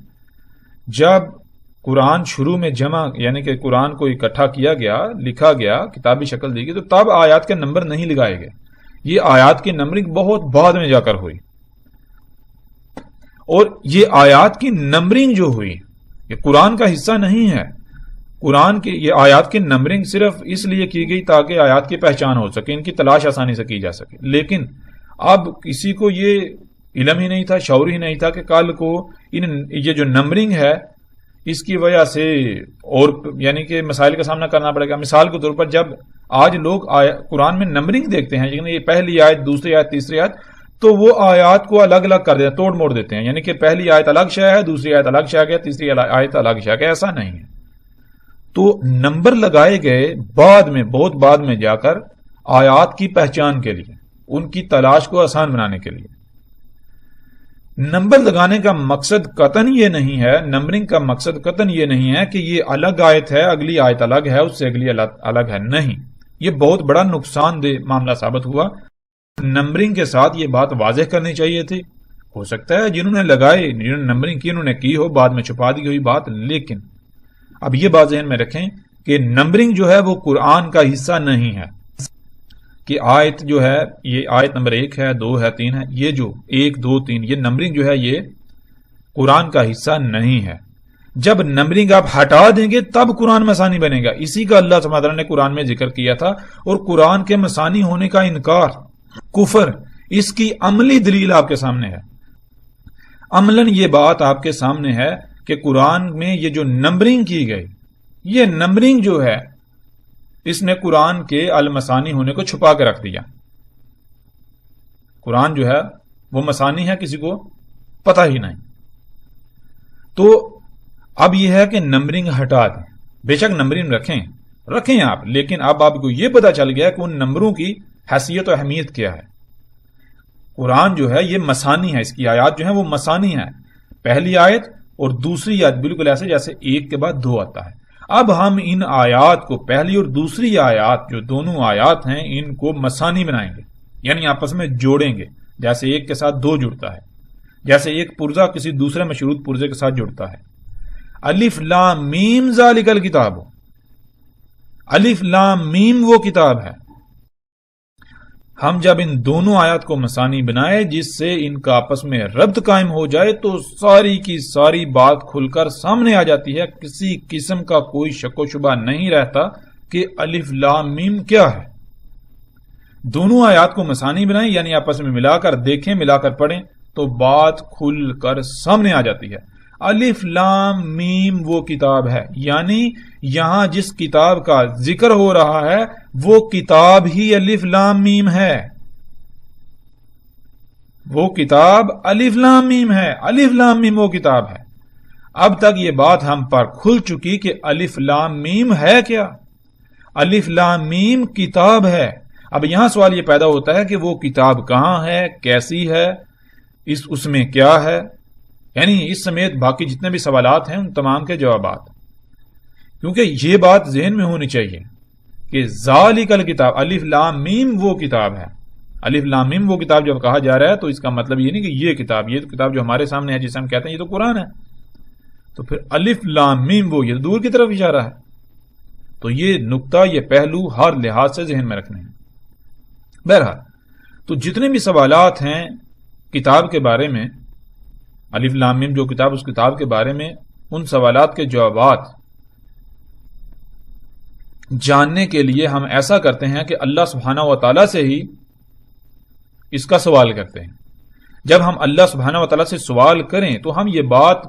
جب قرآن شروع میں جمع یعنی کہ قرآن کو اکٹھا کیا گیا، لکھا گیا، کتابی شکل دی گئی، تو تب آیات کے نمبر نہیں لگائے گئے. یہ آیات کی نمبرنگ بہت بعد میں جا کر ہوئی. اور یہ آیات کی نمبرنگ جو ہوئی یہ قرآن کا حصہ نہیں ہے. قرآن کی یہ آیات کی نمبرنگ صرف اس لیے کی گئی تاکہ آیات کی پہچان ہو سکے، ان کی تلاش آسانی سے کی جا سکے. لیکن اب کسی کو یہ علم ہی نہیں تھا، شعور ہی نہیں تھا کہ کل کو یہ جو نمبرنگ ہے اس کی وجہ سے اور یعنی کہ مسائل کا سامنا کرنا پڑے گا. مثال کے طور پر جب آج لوگ قرآن میں نمبرنگ دیکھتے ہیں، یعنی یہ پہلی آیت، دوسری آیت، تیسری آیت، تو وہ آیات کو الگ الگ کر دیتے ہیں، توڑ موڑ دیتے ہیں. یعنی کہ پہلی آیت الگ شے ہے، دوسری آیت الگ شے ہے، تیسری آیت الگ شے ہے. ایسا نہیں ہے. تو نمبر لگائے گئے بعد میں، بہت بعد میں جا کر آیات کی پہچان کے لیے، ان کی تلاش کو آسان بنانے کے لیے. نمبر لگانے کا مقصد قطعاً یہ نہیں ہے، نمبرنگ کا مقصد قطعاً یہ نہیں ہے کہ یہ الگ آیت ہے، اگلی آیت الگ ہے، اس سے اگلی الگ ہے. نہیں، یہ بہت بڑا نقصان دہ معاملہ ثابت ہوا. نمبرنگ کے ساتھ یہ بات واضح کرنی چاہیے تھی. ہو سکتا ہے جنہوں نے لگائے، جنہوں نے نمبرنگ کی، انہوں نے کی ہو، بعد میں چھپا دی ہوئی بات. لیکن اب یہ بات ذہن میں رکھیں کہ نمبرنگ جو ہے وہ قرآن کا حصہ نہیں ہے. کہ آیت جو ہے یہ آیت نمبر 1 ہے، 2 ہے، 3 ہے، یہ جو 1، 2، 3 یہ نمبرنگ جو ہے یہ قرآن کا حصہ نہیں ہے. جب نمبرنگ آپ ہٹا دیں گے تب قرآن مسانی بنے گا. اسی کا اللہ سبحانہ وتعالی نے قرآن میں ذکر کیا تھا. اور قرآن کے مسانی ہونے کا انکار، کفر، اس کی عملی دلیل آپ کے سامنے ہے. عملاً یہ بات آپ کے سامنے ہے کہ قرآن میں یہ جو نمبرنگ کی گئی، یہ نمبرنگ جو ہے اس نے قرآن کے المسانی ہونے کو چھپا کے رکھ دیا. قرآن جو ہے وہ مسانی ہے، کسی کو پتہ ہی نہیں. تو اب یہ ہے کہ نمبرنگ ہٹا دیں. بے شک نمبرنگ رکھیں آپ، لیکن اب آپ کو یہ پتہ چل گیا کہ ان نمبروں کی حیثیت و اہمیت کیا ہے. قرآن جو ہے یہ مسانی ہے، اس کی آیات جو ہیں وہ مسانی ہیں. پہلی آیت اور دوسری آیت بالکل ایسے جیسے 1 کے بعد 2 آتا ہے. اب ہم ان آیات کو، پہلی اور دوسری آیات جو دونوں آیات ہیں، ان کو مسانی بنائیں گے، یعنی آپس میں جوڑیں گے. جیسے 1 کے ساتھ 2 جڑتا ہے، جیسے ایک پرزہ کسی دوسرے مشروط پرزے کے ساتھ جڑتا ہے. الف لام میم ذالک الکتاب، الف لام میم وہ کتاب ہے. ہم جب ان دونوں آیات کو مثانی بنائے جس سے ان کا آپس میں ربط قائم ہو جائے تو ساری کی ساری بات کھل کر سامنے آ جاتی ہے. کسی قسم کا کوئی شک و شبہ نہیں رہتا کہ الف لام میم کیا ہے. دونوں آیات کو مثانی بنائیں یعنی آپس میں ملا کر دیکھیں، ملا کر پڑھیں تو بات کھل کر سامنے آ جاتی ہے. الف لام میم وہ کتاب ہے، یعنی یہاں جس کتاب کا ذکر ہو رہا ہے وہ کتاب ہی الف لام میم ہے. وہ کتاب الف لام میم ہے. الف لام میم وہ کتاب ہے. اب تک یہ بات ہم پر کھل چکی کہ الف لام میم ہے کیا. الف لام میم کتاب ہے. اب یہاں سوال یہ پیدا ہوتا ہے کہ وہ کتاب کہاں ہے، کیسی ہے، اس میں کیا ہے، یعنی اس سمیت باقی جتنے بھی سوالات ہیں ان تمام کے جوابات. کیونکہ یہ بات ذہن میں ہونی چاہیے کہ ذالک الکتاب الف لام میم وہ کتاب ہے. الف لام میم وہ کتاب جب کہا جا رہا ہے تو اس کا مطلب یہ نہیں کہ یہ کتاب جو ہمارے سامنے ہے جسے ہم کہتے ہیں یہ تو قرآن ہے. تو پھر الف لام میم وہ یہ دور کی طرف اشارہ ہے. تو یہ نقطہ، یہ پہلو ہر لحاظ سے ذہن میں رکھنے ہیں. بہرحال تو جتنے بھی سوالات ہیں کتاب کے بارے میں، الف لام میم جو کتاب، اس کتاب کے بارے میں، ان سوالات کے جوابات جاننے کے لیے ہم ایسا کرتے ہیں کہ اللہ سبحانہ و تعالیٰ سے ہی اس کا سوال کرتے ہیں. جب ہم اللہ سبحانہ و تعالیٰ سے سوال کریں تو ہم یہ بات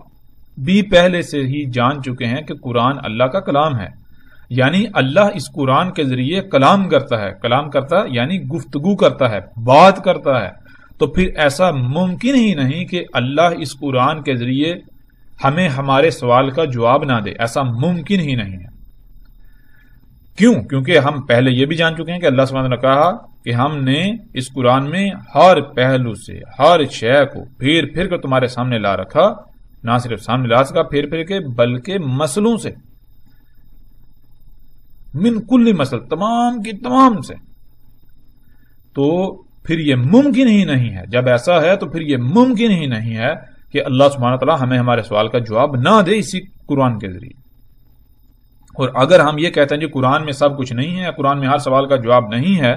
بھی پہلے سے ہی جان چکے ہیں کہ قرآن اللہ کا کلام ہے، یعنی اللہ اس قرآن کے ذریعے کلام کرتا ہے. کلام کرتا یعنی گفتگو کرتا ہے، بات کرتا ہے. تو پھر ایسا ممکن ہی نہیں کہ اللہ اس قرآن کے ذریعے ہمیں ہمارے سوال کا جواب نہ دے. ایسا ممکن ہی نہیں ہے. کیوں؟ کیونکہ ہم پہلے یہ بھی جان چکے ہیں کہ اللہ سبحانہ نے کہا کہ ہم نے اس قرآن میں ہر پہلو سے ہر شے کو پھیر پھر کر تمہارے سامنے لا رکھا. نہ صرف سامنے لا سکا پھیر پھر کے، بلکہ مسئلوں سے، من کل مسل، تمام کی تمام سے. تو پھر یہ ممکن ہی نہیں ہے، جب ایسا ہے تو پھر یہ ممکن ہی نہیں ہے کہ اللہ سبحانہ تعالیٰ ہمیں ہمارے سوال کا جواب نہ دے اسی قرآن کے ذریعے. اور اگر ہم یہ کہتے ہیں کہ قرآن میں سب کچھ نہیں ہے، قرآن میں ہر سوال کا جواب نہیں ہے،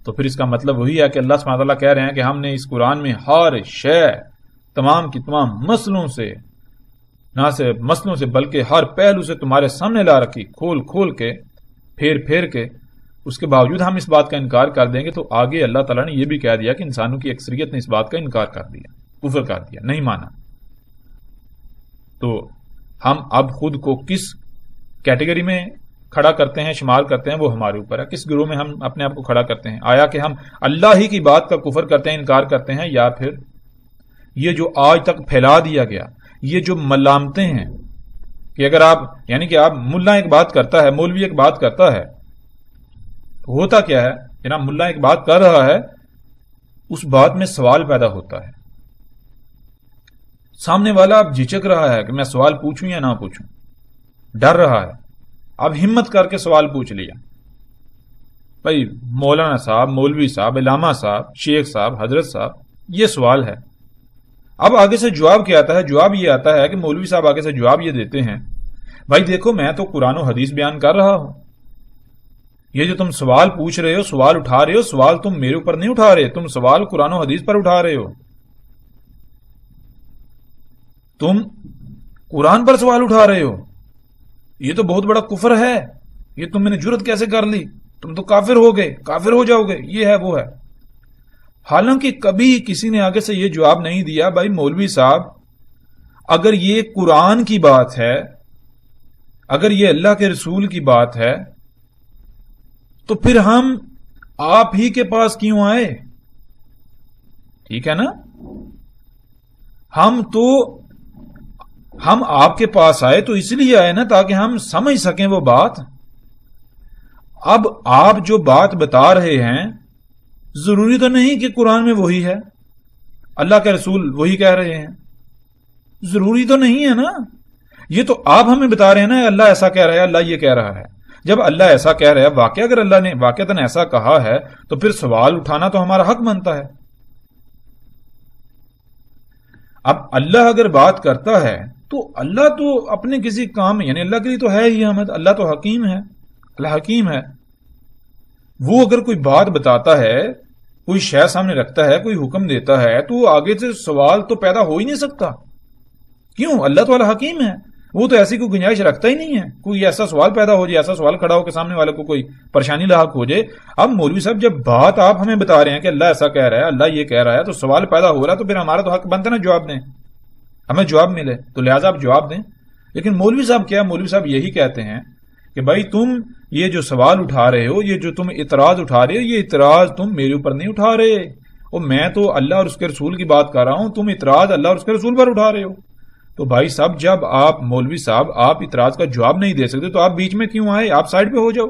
تو پھر اس کا مطلب وہی ہے کہ اللہ سبحانہ تعالیٰ کہہ رہے ہیں کہ ہم نے اس قرآن میں ہر شے، تمام کی تمام مسئلوں سے، نہ صرف مسئلوں سے بلکہ ہر پہلو سے تمہارے سامنے لا رکھی، کھول کھول کے، پھیر پھیر کے. اس کے باوجود ہم اس بات کا انکار کر دیں گے تو آگے اللہ تعالیٰ نے یہ بھی کہہ دیا کہ انسانوں کی اکثریت نے اس بات کا انکار کر دیا، کفر کر دیا، نہیں مانا. تو ہم اب خود کو کس کیٹیگری میں کھڑا کرتے ہیں، شمار کرتے ہیں، وہ ہمارے اوپر ہے. کس گروہ میں ہم اپنے آپ کو کھڑا کرتے ہیں؟ آیا کہ ہم اللہ ہی کی بات کا کفر کرتے ہیں، انکار کرتے ہیں، یا پھر یہ جو آج تک پھیلا دیا گیا، یہ جو ملامتیں ہیں کہ اگر آپ، یعنی کہ آپ، ملا ایک بات کرتا ہے، مولوی ایک بات کرتا ہے، ہوتا کیا ہے جناب؟ ملا ایک بات کر رہا ہے، اس بات میں سوال پیدا ہوتا ہے. سامنے والا اب جھجک رہا ہے کہ میں سوال پوچھوں یا نہ پوچھوں، ڈر رہا ہے. اب ہمت کر کے سوال پوچھ لیا. بھائی مولانا صاحب، مولوی صاحب، علامہ صاحب، شیخ صاحب، حضرت صاحب، یہ سوال ہے. اب آگے سے جواب کیا آتا ہے؟ جواب یہ آتا ہے کہ مولوی صاحب آگے سے جواب یہ دیتے ہیں، بھائی دیکھو میں تو قرآن و حدیث بیان کر رہا ہوں، یہ جو تم سوال پوچھ رہے ہو، سوال اٹھا رہے ہو، سوال تم میرے اوپر نہیں اٹھا رہے، تم سوال قرآن و حدیث پر اٹھا رہے ہو. تم قرآن پر سوال اٹھا رہے ہو. یہ تو بہت بڑا کفر ہے. یہ تم نے جرت کیسے کر لی؟ تم تو کافر ہو گئے، کافر ہو جاؤ گے، یہ ہے وہ ہے. حالانکہ کبھی کسی نے آگے سے یہ جواب نہیں دیا، بھائی مولوی صاحب اگر یہ قرآن کی بات ہے، اگر یہ اللہ کے رسول کی بات ہے تو پھر ہم آپ ہی کے پاس کیوں آئے؟ ٹھیک ہے نا؟ ہم آپ کے پاس آئے تو اس لیے آئے نا تاکہ ہم سمجھ سکیں وہ بات. اب آپ جو بات بتا رہے ہیں ضروری تو نہیں کہ قرآن میں وہی ہے، اللہ کے رسول وہی کہہ رہے ہیں، ضروری تو نہیں ہے نا. یہ تو آپ ہمیں بتا رہے ہیں نا اللہ ایسا کہہ رہا ہے، اللہ یہ کہہ رہا ہے. جب اللہ ایسا کہہ رہا ہے، واقعہ اگر اللہ نے واقعتاً ایسا کہا ہے تو پھر سوال اٹھانا تو ہمارا حق بنتا ہے. اب اللہ اگر بات کرتا ہے تو اللہ تو اپنے کسی کام، یعنی اللہ کے لیے تو ہے ہی احمد، اللہ تو حکیم ہے، اللہ حکیم ہے. وہ اگر کوئی بات بتاتا ہے، کوئی شے سامنے رکھتا ہے، کوئی حکم دیتا ہے، تو آگے سے سوال تو پیدا ہو ہی نہیں سکتا. کیوں؟ اللہ تعالیٰ حکیم ہے، وہ تو ایسی کوئی گنجائش رکھتا ہی نہیں ہے کوئی ایسا سوال پیدا ہو جائے، ایسا سوال کھڑا ہو کہ سامنے والے کو کوئی پریشانی لاحق ہو جائے. اب مولوی صاحب جب بات آپ ہمیں بتا رہے ہیں کہ اللہ ایسا کہہ رہا ہے، اللہ یہ کہہ رہا ہے، تو سوال پیدا ہو رہا ہے، تو پھر ہمارا تو حق بنتا ہے نا جواب دیں، ہمیں جواب ملے، تو لہٰذا آپ جواب دیں. لیکن مولوی صاحب کیا؟ مولوی صاحب یہی کہتے ہیں کہ بھائی تم یہ جو سوال اٹھا رہے ہو، یہ جو تم اعتراض اٹھا رہے ہو، یہ اعتراض تم میرے اوپر نہیں اٹھا رہے، اور میں تو اللہ اور اس کے رسول کی بات کر رہا ہوں، تم اعتراض اللہ اور اس کے رسول پر اٹھا رہے ہو. تو بھائی صاحب جب آپ مولوی صاحب آپ اعتراض کا جواب نہیں دے سکتے تو آپ بیچ میں کیوں آئے؟ آپ سائڈ پہ ہو جاؤ.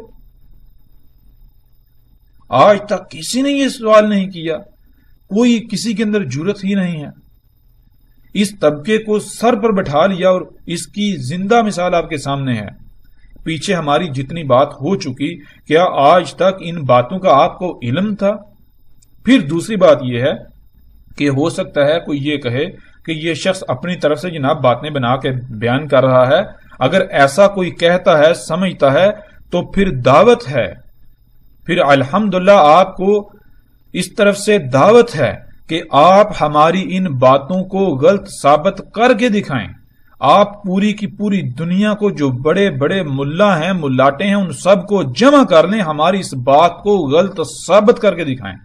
آج تک کسی نے یہ سوال نہیں کیا، کوئی کسی کے اندر جرت ہی نہیں ہے. اس طبقے کو سر پر بٹھا لیا اور اس کی زندہ مثال آپ کے سامنے ہے. پیچھے ہماری جتنی بات ہو چکی، کیا آج تک ان باتوں کا آپ کو علم تھا؟ پھر دوسری بات یہ ہے کہ ہو سکتا ہے کوئی یہ کہے کہ یہ شخص اپنی طرف سے جناب باتیں بنا کے بیان کر رہا ہے. اگر ایسا کوئی کہتا ہے، سمجھتا ہے، تو پھر دعوت ہے، پھر الحمدللہ آپ کو اس طرف سے دعوت ہے کہ آپ ہماری ان باتوں کو غلط ثابت کر کے دکھائیں. آپ پوری کی پوری دنیا کو، جو بڑے بڑے ملا ہیں، ملاٹے ہیں، ان سب کو جمع کر لیں، ہماری اس بات کو غلط ثابت کر کے دکھائیں.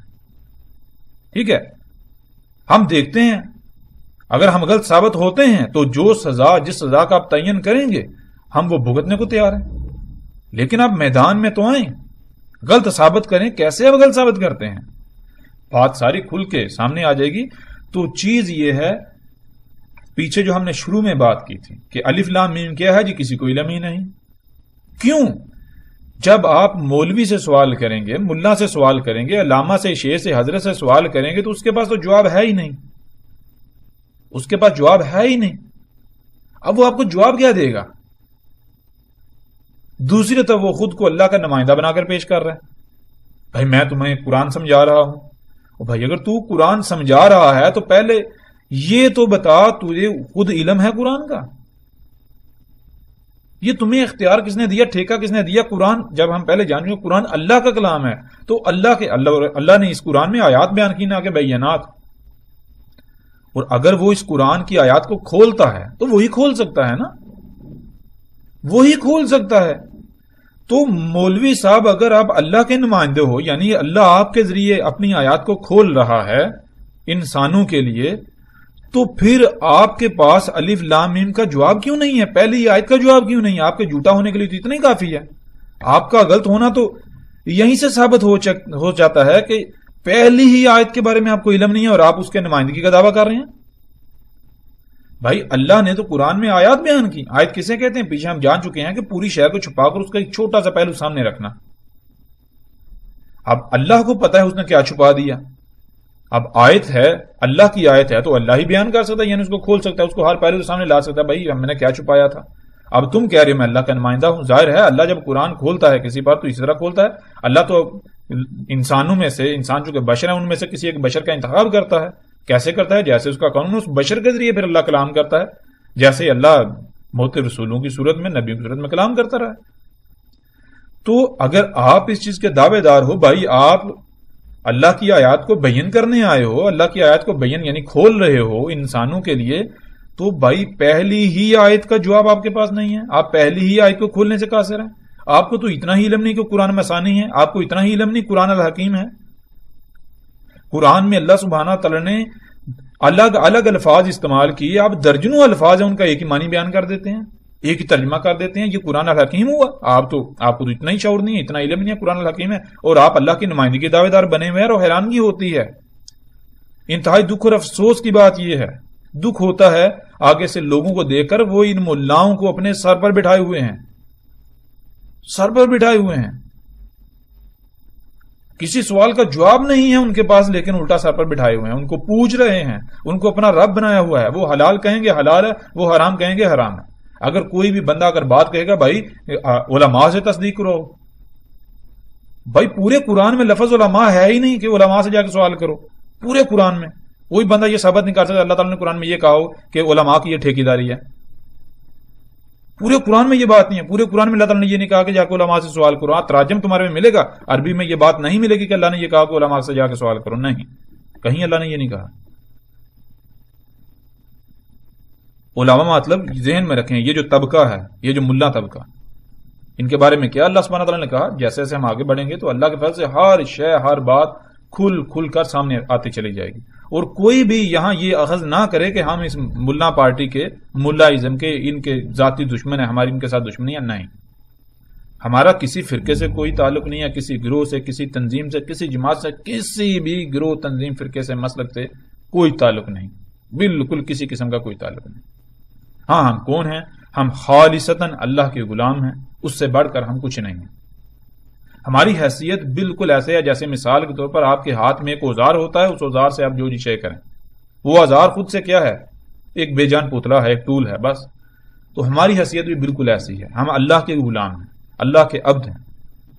ٹھیک ہے؟ ہم دیکھتے ہیں اگر ہم غلط ثابت ہوتے ہیں تو جو سزا، جس سزا کا آپ تعین کریں گے، ہم وہ بھگتنے کو تیار ہیں. لیکن آپ میدان میں تو آئیں، غلط ثابت کریں. کیسے آپ غلط ثابت کرتے ہیں؟ بات ساری کھل کے سامنے آ جائے گی. تو چیز یہ ہے، پیچھے جو ہم نے شروع میں بات کی تھی کہ الف لام میم کیا ہے جی، کسی کو علم ہی نہیں. کیوں؟ جب آپ مولوی سے سوال کریں گے، ملا سے سوال کریں گے، علامہ سے، شیخ سے، حضرت سے سوال کریں گے، تو اس کے پاس تو جواب ہے ہی نہیں، اس کے پاس جواب ہے ہی نہیں. اب وہ آپ کو جواب کیا دے گا؟ دوسری طرف وہ خود کو اللہ کا نمائندہ بنا کر پیش کر رہا ہے. بھائی میں تمہیں قرآن سمجھا رہا ہوں. بھائی اگر تو قرآن سمجھا رہا ہے تو پہلے یہ تو بتا، تجھے خود علم ہے قرآن کا؟ یہ تمہیں اختیار کس نے دیا؟ ٹھیکہ کس نے دیا؟ قرآن. جب ہم پہلے جان چکے قرآن اللہ کا کلام ہے، تو اللہ نے اس قرآن میں آیات بیان کی، نہ کہ بینات. اور اگر وہ اس قرآن کی آیات کو کھولتا ہے تو وہی کھول سکتا ہے نا، وہی کھول سکتا ہے. تو مولوی صاحب اگر آپ اللہ کے نمائندے ہو، یعنی اللہ آپ کے ذریعے اپنی آیات کو کھول رہا ہے انسانوں کے لیے، تو پھر آپ کے پاس الف لام میم کا جواب کیوں نہیں ہے؟ پہلی آیت کا جواب کیوں نہیں ہے؟ آپ کے جھوٹا ہونے کے لیے تو اتنا ہی کافی ہے. آپ کا غلط ہونا تو یہیں سے ثابت ہو جاتا ہے کہ پہلی ہی آیت کے بارے میں آپ کو علم نہیں ہے اور آپ اس کے نمائندگی کا دعویٰ کر رہے ہیں. بھائی اللہ نے تو قرآن میں آیات بیان کی. آیت کسے کہتے ہیں؟ پیچھے ہم جان چکے ہیں کہ پوری شے کو چھپا کر اس کا ایک چھوٹا سا پہلو سامنے رکھنا. اب اللہ کو پتا ہے اس نے کیا چھپا دیا. اب آیت ہے، اللہ کی آیت ہے، تو اللہ ہی بیان کر سکتا ہے، یعنی اس کو کھول سکتا ہے، اس کو ہر پہلو سامنے لا سکتا ہے. بھائی ہم نے کیا چھپایا تھا؟ اب تم کہہ رہے ہو میں اللہ کا نمائندہ ہوں. ظاہر ہے اللہ جب قرآن کھولتا ہے کسی پر تو اسی طرح کھولتا ہے. اللہ تو انسانوں میں سے، انسان جو کہ بشر ہیں، ان میں سے کسی ایک بشر کا انتخاب کرتا ہے. کیسے کرتا ہے؟ جیسے اس کا قانون اس بشر کے ذریعے پھر اللہ کلام کرتا ہے، جیسے اللہ موت رسولوں کی صورت میں، نبیوں کی صورت میں کلام کرتا رہا ہے. تو اگر آپ اس چیز کے دعوے دار ہو، بھائی آپ اللہ کی آیات کو بیان کرنے آئے ہو، اللہ کی آیات کو بیان یعنی کھول رہے ہو انسانوں کے لیے، تو بھائی پہلی ہی آیت کا جواب آپ کے پاس نہیں ہے. آپ پہلی ہی آیت کو کھولنے سے قاصر ہیں. آپ کو تو اتنا ہی علم نہیں کہ قرآن میں آسانی ہے، آپ کو اتنا ہی علم نہیں قرآن الحکیم ہے. قرآن میں اللہ سبحانہ تعالی نے الگ الگ الفاظ استعمال کیے. آپ درجنوں الفاظ ہیں ان کا ایک ہی معنی بیان کر دیتے ہیں، ایک ہی ترجمہ کر دیتے ہیں. یہ قرآن الحکیم ہوا؟ آپ کو تو اتنا ہی شعور نہیں ہے، اتنا علم نہیں ہے قرآن الحکیم ہے، اور آپ اللہ کی نمائندگی کے دعوے دار بنے ہوئے ہیں. اور حیرانگی ہوتی ہے، انتہائی دکھ اور افسوس کی بات یہ ہے، دکھ ہوتا ہے آگے سے لوگوں کو دیکھ کر، وہ ان ملاؤں کو اپنے سر پر بٹھائے ہوئے ہیں، سر پر بٹھائے ہوئے ہیں. کسی سوال کا جواب نہیں ہے ان کے پاس، لیکن الٹا سر پر بٹھائے ہوئے ہیں، ان کو پوچھ رہے ہیں، ان کو اپنا رب بنایا ہوا ہے. وہ حلال کہیں گے حلال ہے، وہ حرام کہیں گے حرام ہے. اگر کوئی بھی بندہ اگر بات کہے گا بھائی علماء سے تصدیق کرو، بھائی پورے قرآن میں لفظ علماء ہے ہی نہیں کہ علماء سے جا کے سوال کرو. پورے قرآن میں کوئی بندہ یہ ثابت نہیں کر سکتا اللہ تعالیٰ نے قرآن میں یہ کہا ہو کہ علماء کی یہ ٹھیکیداری ہے. پورے قرآن میں یہ بات نہیں ہے. پورے قرآن میں اللہ تعالیٰ نے یہ نہیں کہا کہ جا کے علماء سے سوال کرو. تراجم تمہارے میں ملے گا, عربی میں یہ بات نہیں ملے گی کہ اللہ نے یہ کہا کہ علماء سے جا کے سوال کرو. نہیں, کہیں اللہ نے یہ نہیں کہا. علماء مطلب ذہن میں رکھیں, یہ جو طبقہ ہے, یہ جو ملا طبقہ, ان کے بارے میں کیا اللہ سبحانہ تعالیٰ نے کہا. جیسے جیسے ہم آگے بڑھیں گے تو اللہ کے فضل سے ہر شے, ہر بات کھل کھل کر سامنے آتی چلی جائے گی. اور کوئی بھی یہاں یہ اخذ نہ کرے کہ ہم اس ملا پارٹی کے, ملا ازم کے, ان کے ذاتی دشمن ہیں, ہماری ان کے ساتھ دشمنی ہے. نہیں, ہمارا کسی فرقے سے کوئی تعلق نہیں ہے, کسی گروہ سے, کسی تنظیم سے, کسی جماعت سے, کسی بھی گروہ, تنظیم, فرقے سے, مسلک سے کوئی تعلق نہیں. بالکل کسی قسم کا کوئی تعلق نہیں. ہاں, ہم کون ہیں؟ ہم خالصتاً اللہ کے غلام ہیں, اس سے بڑھ کر ہم کچھ نہیں ہیں. ہماری حیثیت بالکل ایسے ہے جیسے مثال کے طور پر آپ کے ہاتھ میں ایک اوزار ہوتا ہے, اس اوزار سے آپ جو جی کریں. وہ اوزار خود سے کیا ہے؟ ایک بے جان پتلا ہے, ایک ٹول ہے بس. تو ہماری حیثیت بھی بالکل ایسی ہے. ہم اللہ کے غلام ہیں, اللہ کے عبد ہیں.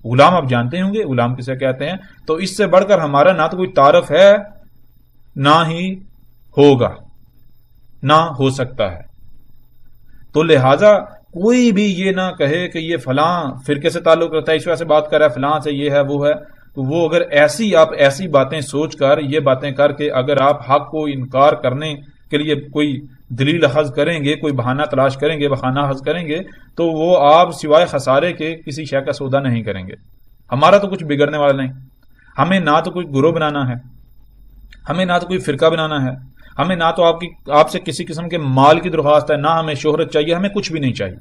غلام آپ جانتے ہوں گے غلام کسے کہتے ہیں. تو اس سے بڑھ کر ہمارا نہ تو کوئی تعارف ہے, نہ ہی ہوگا, نہ ہو سکتا ہے. تو لہذا کوئی بھی یہ نہ کہے کہ یہ فلاں فرقے سے تعلق رکھتا ہے, اس وجہ سے بات کر رہا ہے, فلاں سے یہ ہے وہ ہے. تو وہ اگر آپ ایسی باتیں سوچ کر, یہ باتیں کر کے اگر آپ حق کو انکار کرنے کے لیے کوئی دلیل اخذ کریں گے, کوئی بہانہ تلاش کریں گے, بہانہ اخذ کریں گے, تو وہ آپ سوائے خسارے کے کسی شے کا سودا نہیں کریں گے. ہمارا تو کچھ بگڑنے والا نہیں. ہمیں نہ تو کوئی گروہ بنانا ہے, ہمیں نہ تو کوئی فرقہ بنانا ہے, ہمیں نہ تو آپ سے کسی قسم کے مال کی درخواست ہے, نہ ہمیں شہرت چاہیے, ہمیں کچھ بھی نہیں چاہیے.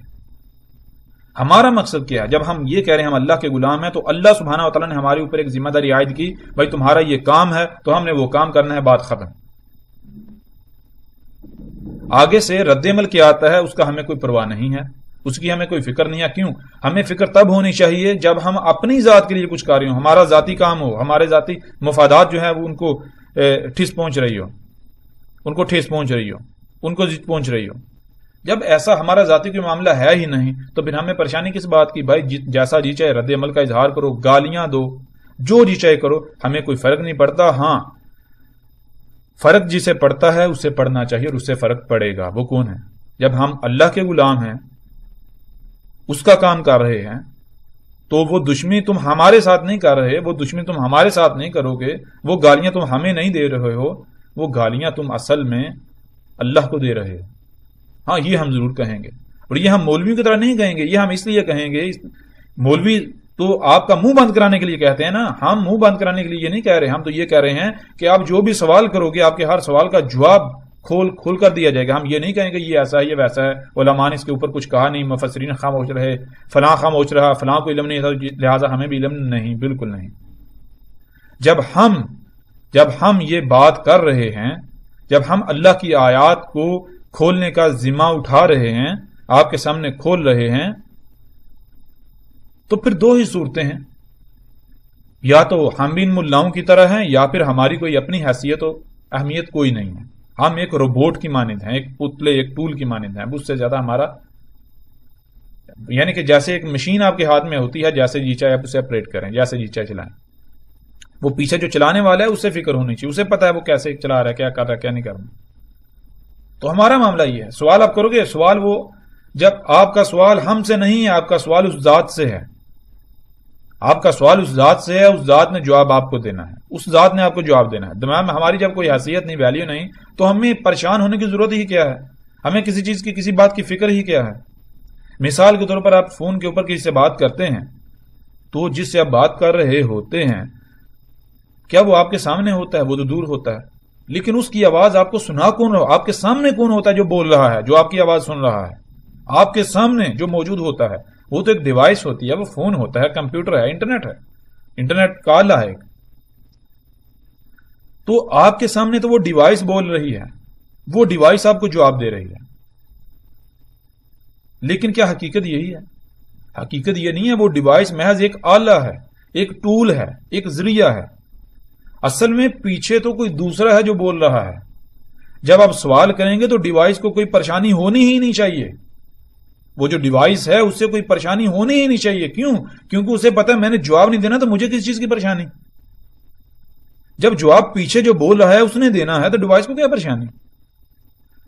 ہمارا مقصد کیا ہے؟ جب ہم یہ کہہ رہے ہیں ہم اللہ کے غلام ہیں, تو اللہ سبحانہ و تعالیٰ نے ہمارے اوپر ایک ذمہ داری عائد کی, بھائی تمہارا یہ کام ہے تو ہم نے وہ کام کرنا ہے, بات ختم. آگے سے رد عمل کیا آتا ہے اس کا ہمیں کوئی پرواہ نہیں ہے, اس کی ہمیں کوئی فکر نہیں ہے. کیوں؟ ہمیں فکر تب ہونی چاہیے جب ہم اپنی ذات کے لیے کچھ کر رہے ہوں, ہمارا ذاتی کام ہو, ہمارے ذاتی مفادات جو ہیں وہ ان کو ٹھیس پہنچ رہی ہو, ان کو ٹھیس پہنچ رہی ہو, ان کو ضد پہنچ رہی ہو. جب ایسا ہمارا ذاتی کوئی معاملہ ہے ہی نہیں تو پھر ہمیں پریشانی کس بات کی؟ بھائی جیسا جی چاہے رد عمل کا اظہار کرو, گالیاں دو, جو جی چاہے کرو, ہمیں کوئی فرق نہیں پڑتا. ہاں, فرق جسے پڑتا ہے اسے پڑھنا چاہیے, اور اس سے فرق پڑے گا. وہ کون ہے؟ جب ہم اللہ کے غلام ہیں, اس کا کام کر رہے ہیں, تو وہ دشمنی تم ہمارے ساتھ نہیں کر رہے, وہ دشمنی تم ہمارے ساتھ نہیں کرو گے, وہ گالیاں تم ہمیں نہیں دے رہے ہو, وہ گالیاں تم اصل میں اللہ کو دے رہے ہو. ہاں, یہ ہم ضرور کہیں گے, اور یہ ہم مولویوں کی طرح نہیں کہیں گے. یہ ہم اس لیے کہیں گے, مولوی تو آپ کا منہ بند کرانے کے لیے کہتے ہیں نا, ہم منہ بند کرانے کے لیے یہ نہیں کہہ رہے. ہم تو یہ کہہ رہے ہیں کہ آپ جو بھی سوال کرو گے, آپ کے ہر سوال کا جواب کھول کر دیا جائے گا. ہم یہ نہیں کہیں گے یہ ایسا ہے, یہ ویسا ہے, علماء نے اس کے اوپر کچھ کہا نہیں, مفسرین خاموش رہے, فلاں خاموش رہا, فلاں کو علم نہیں تھا لہٰذا ہمیں بھی علم نہیں. بالکل نہیں. جب ہم یہ بات کر رہے ہیں, جب ہم اللہ کی آیات کو کھولنے کا ذمہ اٹھا رہے ہیں, آپ کے سامنے کھول رہے ہیں, تو پھر دو ہی صورتیں ہیں, یا تو ہم بھی ان ملاؤں کی طرح ہیں, یا پھر ہماری کوئی اپنی حیثیت و اہمیت کوئی نہیں ہے. ہم ایک روبوٹ کی مانند ہیں, ایک پتلے, ایک ٹول کی مانند ہیں. اس سے زیادہ ہمارا, یعنی کہ جیسے ایک مشین آپ کے ہاتھ میں ہوتی ہے, جیسے جی چاہے آپ اسے آپریٹ کریں, جیسے جی چاہے چلائیں. وہ پیچھے جو چلانے والا ہے اسے فکر ہونی چاہیے, اسے پتا ہے وہ کیسے چلا رہا ہے, کیا کر رہا ہے, کیا نہیں کر رہا. تو ہمارا معاملہ یہ ہے. سوال آپ کرو گے, سوال وہ جب آپ کا سوال ہم سے نہیں ہے, آپ کا سوال اس ذات سے ہے. آپ کا سوال اس ذات سے ہے, اس ذات نے جواب آپ کو دینا ہے, اس ذات نے آپ کو جواب دینا ہے. دماغ میں ہماری جب کوئی حیثیت نہیں, ویلیو نہیں, تو ہمیں پریشان ہونے کی ضرورت ہی کیا ہے؟ ہمیں کسی چیز کی, کسی بات کی فکر ہی کیا ہے؟ مثال کے طور پر آپ فون کے اوپر کسی سے بات کرتے ہیں, تو جس سے آپ بات کر رہے ہوتے ہیں, کیا وہ آپ کے سامنے ہوتا ہے؟ وہ تو دور ہوتا ہے. لیکن اس کی آواز آپ کو سنا کون رہا؟ آپ کے سامنے کون ہوتا ہے جو بول رہا ہے, جو آپ کی آواز سن رہا ہے؟ آپ کے سامنے جو موجود ہوتا ہے وہ تو ایک ڈیوائس ہوتی ہے, وہ فون ہوتا ہے, کمپیوٹر ہے, انٹرنیٹ ہے, انٹرنیٹ کا آلہ ہے. تو آپ کے سامنے تو وہ ڈیوائس بول رہی ہے, وہ ڈیوائس آپ کو جواب دے رہی ہے. لیکن کیا حقیقت یہی ہے؟ حقیقت یہ نہیں ہے. وہ ڈیوائس محض ایک آلہ ہے, ایک ٹول ہے, ایک ذریعہ ہے. اصل میں پیچھے تو کوئی دوسرا ہے جو بول رہا ہے. جب آپ سوال کریں گے تو ڈیوائس کو کوئی پریشانی ہونی ہی نہیں چاہیے. وہ جو ڈیوائس ہے اس سے کوئی پریشانی ہونی ہی نہیں چاہیے. کیوں؟ کیونکہ اسے پتا ہے میں نے جواب نہیں دینا, تو مجھے کس چیز کی پریشانی؟ جب جواب پیچھے جو بول رہا ہے اس نے دینا ہے, تو ڈیوائس کو کیا پریشانی؟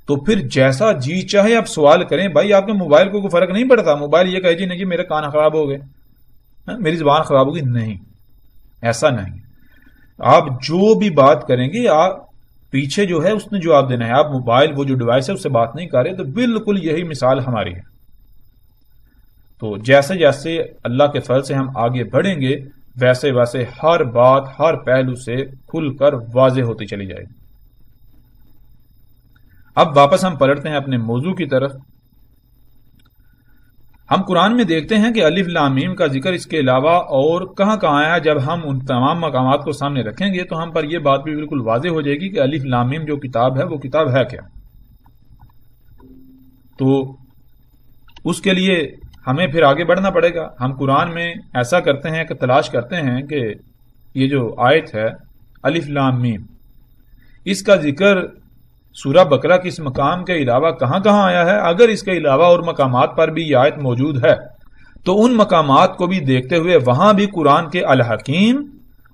تو پھر جیسا جی چاہے آپ سوال کریں. بھائی آپ کے موبائل کو کوئی فرق نہیں پڑتا؟ موبائل یہ کہے جی نہیں جی میرے کان خراب ہو گئے، میری زبان خراب ہوگی. نہیں، ایسا نہیں. آپ جو بھی بات کریں گے آپ پیچھے جو ہے اس نے جواب دینا ہے. آپ موبائل وہ جو ڈیوائس ہے اس سے بات نہیں کر رہے. تو بالکل یہی مثال ہماری ہے. تو جیسے جیسے اللہ کے فضل سے ہم آگے بڑھیں گے ویسے ویسے ہر بات ہر پہلو سے کھل کر واضح ہوتی چلی جائے گی. اب واپس ہم پلٹتے ہیں اپنے موضوع کی طرف. ہم قرآن میں دیکھتے ہیں کہ الف لام میم کا ذکر اس کے علاوہ اور کہاں کہاں آیا. جب ہم ان تمام مقامات کو سامنے رکھیں گے تو ہم پر یہ بات بھی بالکل واضح ہو جائے گی کہ الف لام میم جو کتاب ہے وہ کتاب ہے کیا. تو اس کے لیے ہمیں پھر آگے بڑھنا پڑے گا. ہم قرآن میں ایسا کرتے ہیں کہ تلاش کرتے ہیں کہ یہ جو آیت ہے الف لام میم، اس کا ذکر سورہ بقرہ کے اس مقام کے علاوہ کہاں کہاں آیا ہے. اگر اس کے علاوہ اور مقامات پر بھی یہ آیت موجود ہے تو ان مقامات کو بھی دیکھتے ہوئے وہاں بھی قرآن کے الحکیم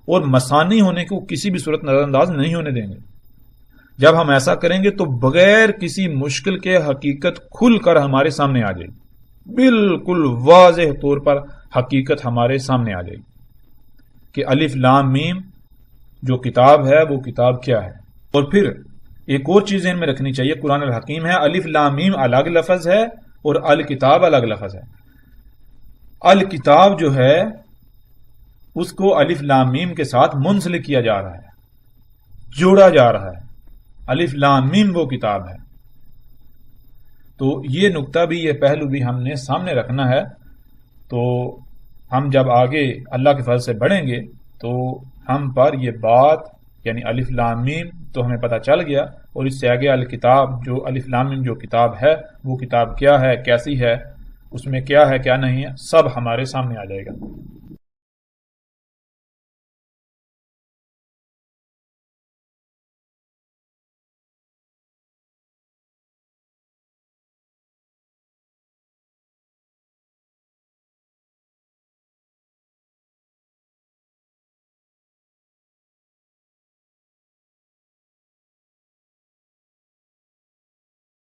اور مثانی ہونے کو کسی بھی صورت نظر انداز نہیں ہونے دیں گے. جب ہم ایسا کریں گے تو بغیر کسی مشکل کے حقیقت کھل کر ہمارے سامنے آ جائے گی. بالکل واضح طور پر حقیقت ہمارے سامنے آ جائے گی کہ الف لام میم جو کتاب ہے وہ کتاب کیا ہے. اور پھر ایک اور چیز ذہن میں رکھنی چاہیے، قرآن الحکیم ہے، الف لام میم الگ لفظ ہے اور الکتاب الگ لفظ ہے. الکتاب جو ہے اس کو الف لام میم کے ساتھ منسلک کیا جا رہا ہے، جوڑا جا رہا ہے. الف لام میم وہ کتاب ہے. تو یہ نقطہ بھی یہ پہلو بھی ہم نے سامنے رکھنا ہے. تو ہم جب آگے اللہ کے فضل سے بڑھیں گے تو ہم پر یہ بات یعنی الف لام میم تو ہمیں پتہ چل گیا، اور اس سے آگے الکتاب جو الف لام میم جو کتاب ہے وہ کتاب کیا ہے، کیسی ہے، اس میں کیا ہے کیا نہیں ہے، سب ہمارے سامنے آ جائے گا.